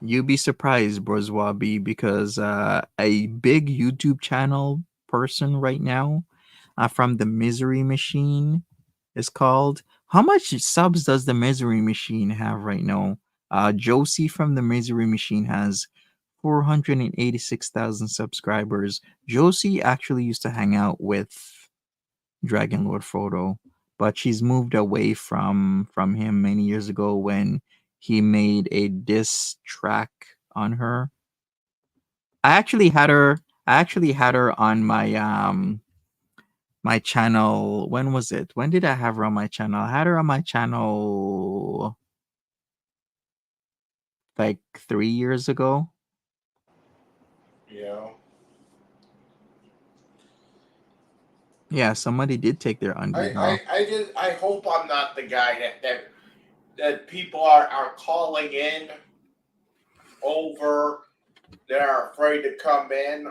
You'd be surprised, Bourgeois B, because a big YouTube channel person right now from the Misery Machine. It's called. How much subs does the Misery Machine have right now? Josie from the Misery Machine has 486,000 subscribers. Josie actually used to hang out with Dragon Lord Frodo, but she's moved away from him many years ago when he made a diss track on her. I actually had her. I actually had her on my channel. When was it? When did I have her on my channel? I had her on my channel like 3 years ago. You know, Yeah, somebody did take their undies off. I hope I'm not the guy that people are calling in over. They're afraid to come in.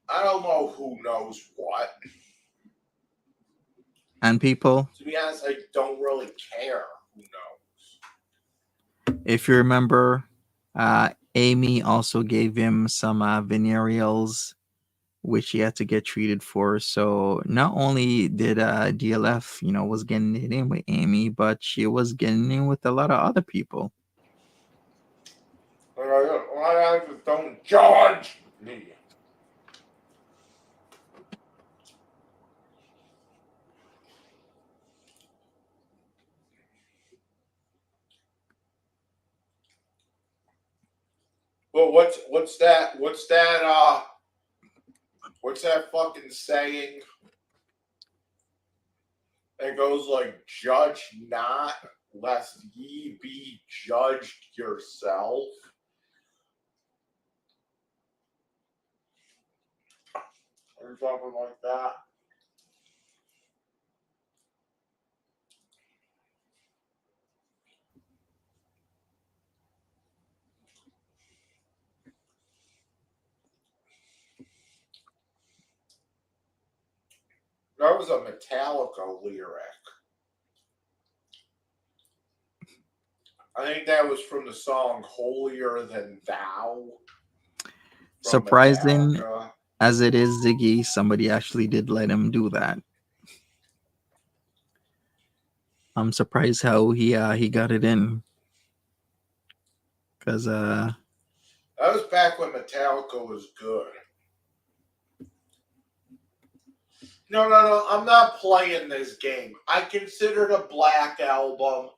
I don't know who knows what. And people, To be honest, I don't really care who knows. if you remember, Amy also gave him some venereals, which he had to get treated for. So not only did DLF, was getting it in with Amy, but she was getting in with a lot of other people. I just don't judge me. Well, what's that? What's that fucking saying? It goes like, "Judge not, lest ye be judged yourself." Or something like that. That was a Metallica lyric. I think that was from the song "Holier Than Thou." Surprising Metallica. as it is, Ziggy, somebody actually did let him do that. I'm surprised how he got it in, because That was back when Metallica was good. No. I'm not playing this game. I consider the Black Album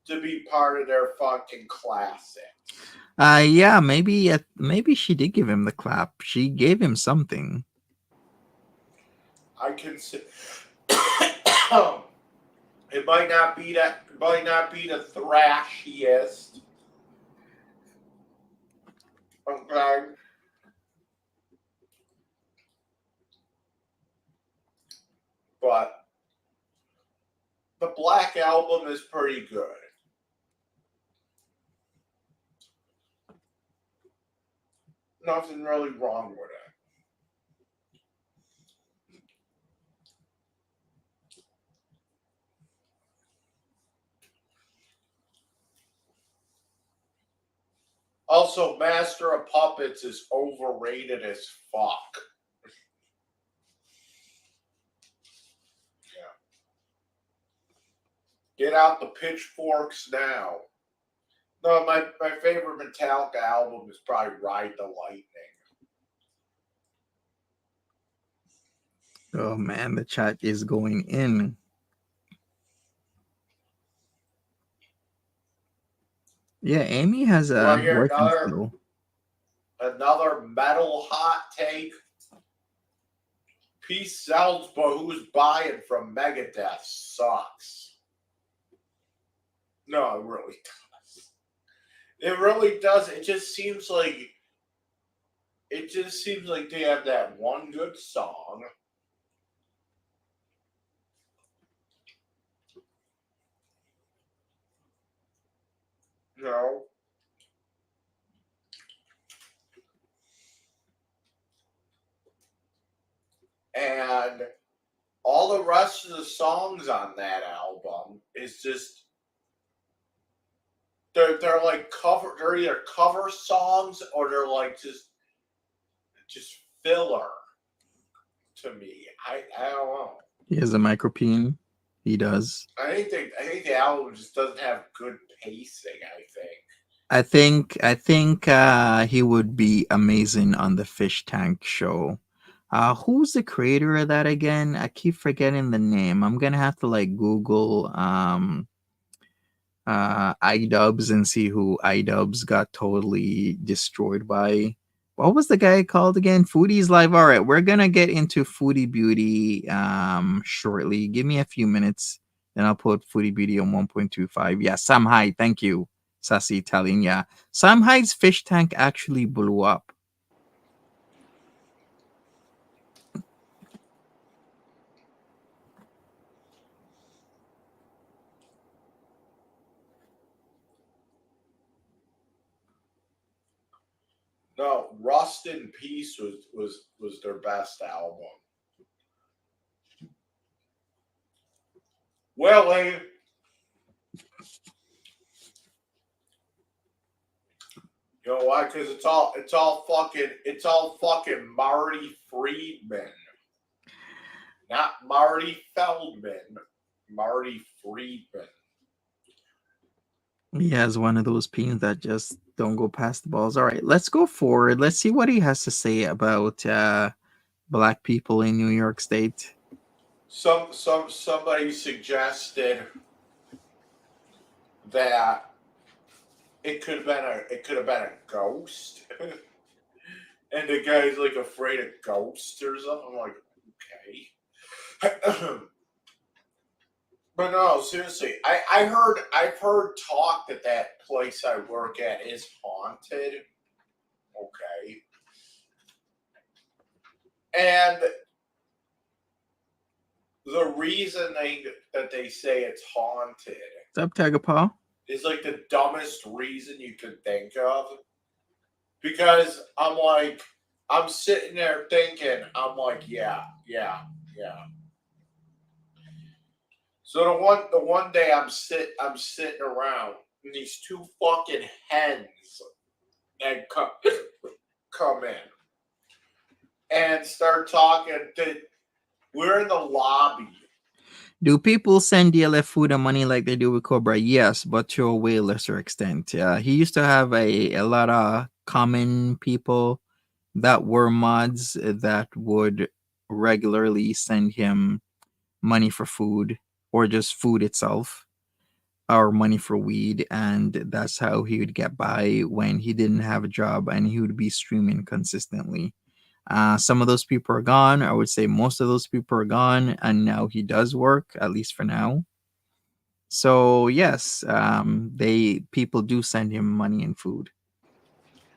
to be part of their fucking classic. yeah, maybe she did give him the clap. She gave him something. I consider it might not be the thrashiest. Okay. But the Black Album is pretty good. Nothing really wrong with it. Also, Master of Puppets is overrated as fuck. Yeah. Get out the pitchforks now. No, my favorite Metallica album is probably Ride the Lightning. Oh man, the chat is going in. Yeah, Amy has You a want to hear boyfriend still. another metal hot take? Peace sells, but who's buying from Megadeth sucks. No, it really does. It really does. It just seems like they have that one good song. You know? And all the rest of the songs on that album is just they're like cover. They're either cover songs or they're like just filler to me. I don't know. He has a micropene. He does. I think the album just doesn't have good pacing. I think. I think he would be amazing on the Fish Tank show. Who's the creator of that again? I keep forgetting the name. I'm gonna have to like Google iDubbbz and see who iDubbbz got totally destroyed by. What was the guy called again? Foodie's Live. All right, we're gonna get into Foodie Beauty shortly. Give me a few minutes, then I'll put Foodie Beauty on 1.25. Yeah, Sam Hyde. Thank you, Sassy Italian. Yeah, Sam Hyde's fish tank actually blew up. No, Rust in Peace was their best album. Well, you know why? Because it's all fucking Marty Friedman, not Marty Feldman. Marty Friedman. He has one of those peens that just don't go past the balls. All right, let's go forward. Let's see what he has to say about black people in New York State. Somebody suggested that it could have been a ghost, and the guy's like afraid of ghosts or something. I'm like, okay. But no, seriously, I've heard talk that place I work at is haunted. Okay, and the reason that they say it's haunted What's up, Tagapaw? is like the dumbest reason you could think of. Because I'm sitting there thinking, I'm like, yeah, yeah, yeah. So the one day I'm sitting around and these two fucking hens that come in and start talking. We're in the lobby. Do people send DLF food and money like they do with Cobra? Yes, but to a way lesser extent. He used to have a lot of common people that were mods that would regularly send him money for food or just food itself or money for weed. And that's how he would get by when he didn't have a job and he would be streaming consistently. Some of those people are gone. I would say most of those people are gone, and now he does work, at least for now. So yes, they people do send him money and food.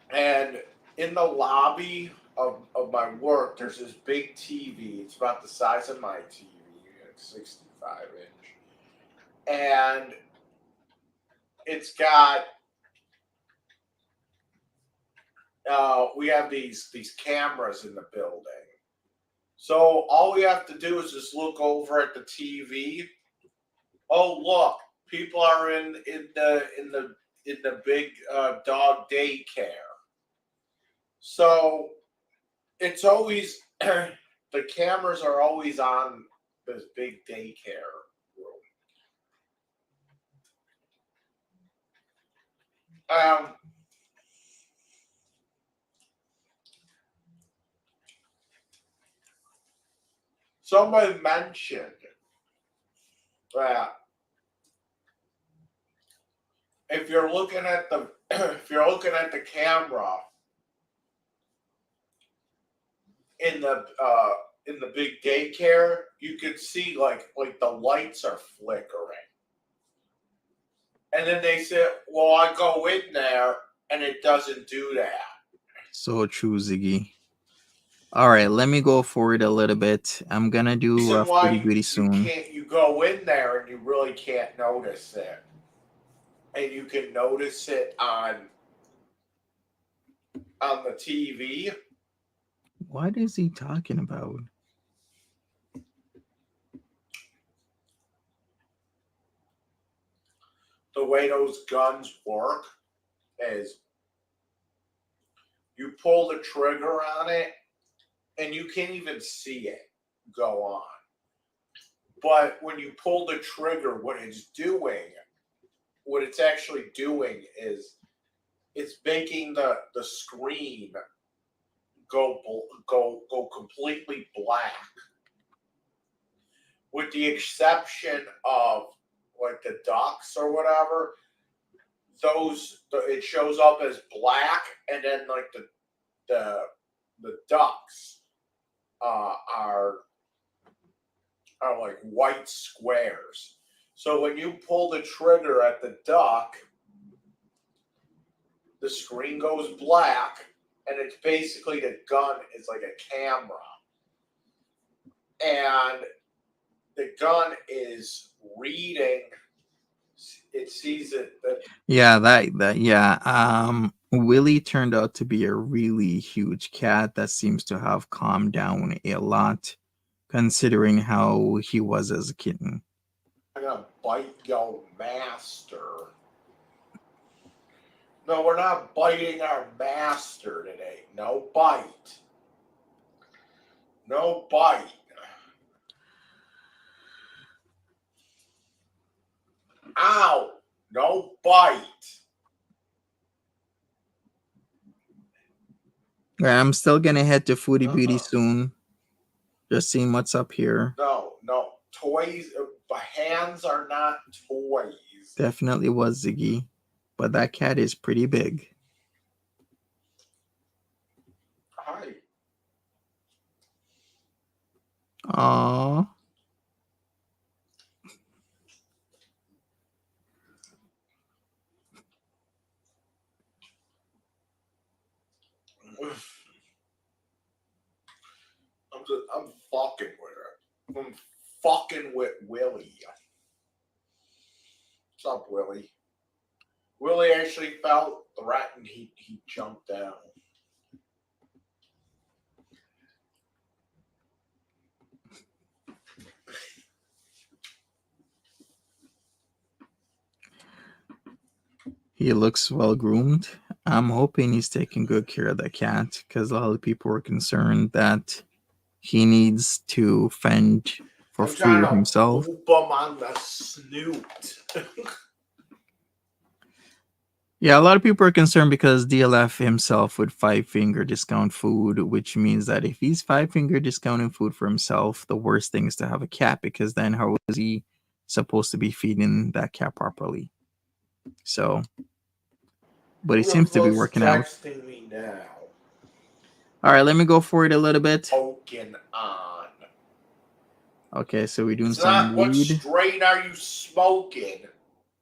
And in the lobby of my work, there's this big TV. It's about the size of my TV, it's 65 inch. And it's got we have these cameras in the building. So all we have to do is just look over at the TV. Oh look, people are in the big dog daycare. So it's always the cameras are always on this big daycare room. Um, Somebody mentioned that if you're looking at the if you're looking at the camera in the big daycare, you can see like the lights are flickering. And then they said, "Well, I go in there and it doesn't do that." So true, Ziggy. All right, let me go forward a little bit. I'm gonna do Reason Foodie why Beauty you soon. can't you go in there and you really can't notice it, and you can notice it on the TV. What is he talking about? the way those guns work is you pull the trigger on it and you can't even see it go on. But when you pull the trigger, what it's actually doing is it's making the screen go completely black, with the exception of like the ducks or whatever. It shows up as black, and then like the ducks are like white squares. So when you pull the trigger at the duck, the screen goes black, and it's basically the gun is like a camera, and the gun is reading. It sees it. Yeah, yeah. Willie turned out to be a really huge cat that seems to have calmed down a lot, considering how he was as a kitten. I'm gonna bite your master. No, we're not biting our master today. No bite. No bite. Ow! No bite. Yeah, I'm still gonna head to Foodie Beauty soon. Just seeing what's up here. No. Toys. Hands are not toys. Definitely was Ziggy, but that cat is pretty big. Hi. Aww. I'm fucking with her. I'm fucking with Willie. What's up, Willie? Willie actually felt threatened. He jumped down. He looks well groomed. I'm hoping he's taking good care of the cat, because a lot of people were concerned that he needs to fend for food himself. Boop him on the snoot. Yeah, a lot of people are concerned because DLF himself would 5-finger discount food, which means that if he's 5-finger discounting food for himself, the worst thing is to have a cat, because then how is he supposed to be feeding that cat properly? So, but it seems to be working out. Texting me now. All right, let me go for it a little bit. Poking on. Okay, so we're doing It's some not what weed. strain are you smoking?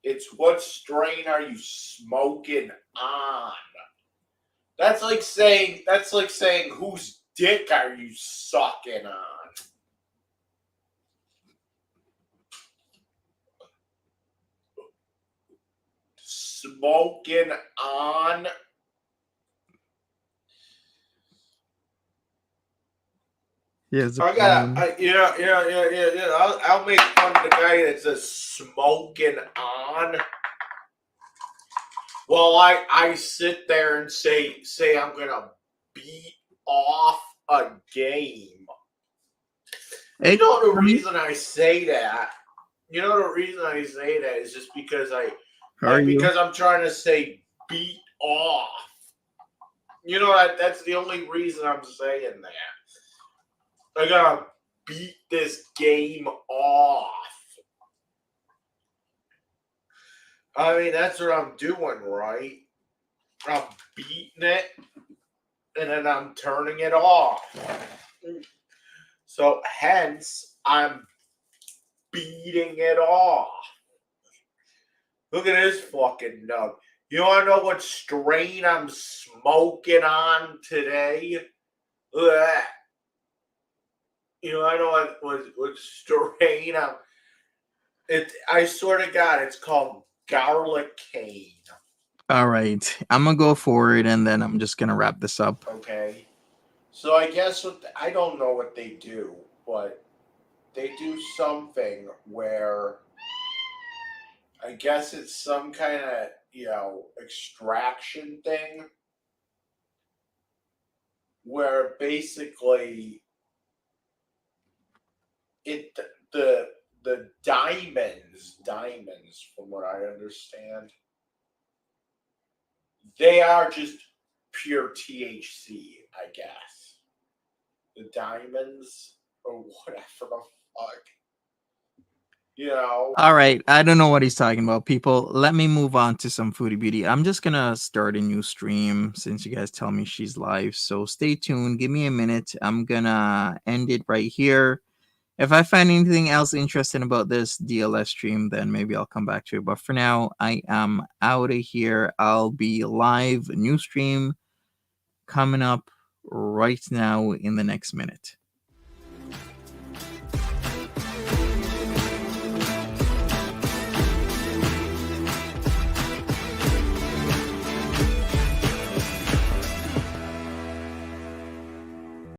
It's what strain are you smoking on? That's like saying whose dick are you sucking on? Smoking on. Yes, Yeah, I'll make fun of the guy that says smoking on. Well, I sit there and say I'm gonna beat off a game. You know the reason I say that. You know the reason I say that is just because I'm trying to say beat off. You know that's the only reason I'm saying that. I gotta beat this game off. I mean, that's what I'm doing, right? I'm beating it, and then I'm turning it off. So, hence, I'm beating it off. Look at this fucking nug. You want to know what strain I'm smoking on today? Look at that. You know, I know what strain I'm... I swear to God, it's called garlic cane. All right, I'm gonna go for it, and then I'm just gonna wrap this up. Okay. So I guess I don't know what they do, but they do something where I guess it's some kind of, extraction thing where basically it the the diamonds from what I understand, they are just pure THC, I guess. The diamonds or whatever the fuck. You know, All right, I don't know what he's talking about. People, let me move on to some Foodie Beauty. I'm just gonna start a new stream since you guys tell me she's live. So stay tuned. Give me a minute. I'm gonna end it right here. If I find anything else interesting about this DLS stream, then maybe I'll come back to it. But for now, I am out of here. I'll be live, new stream coming up right now in the next minute.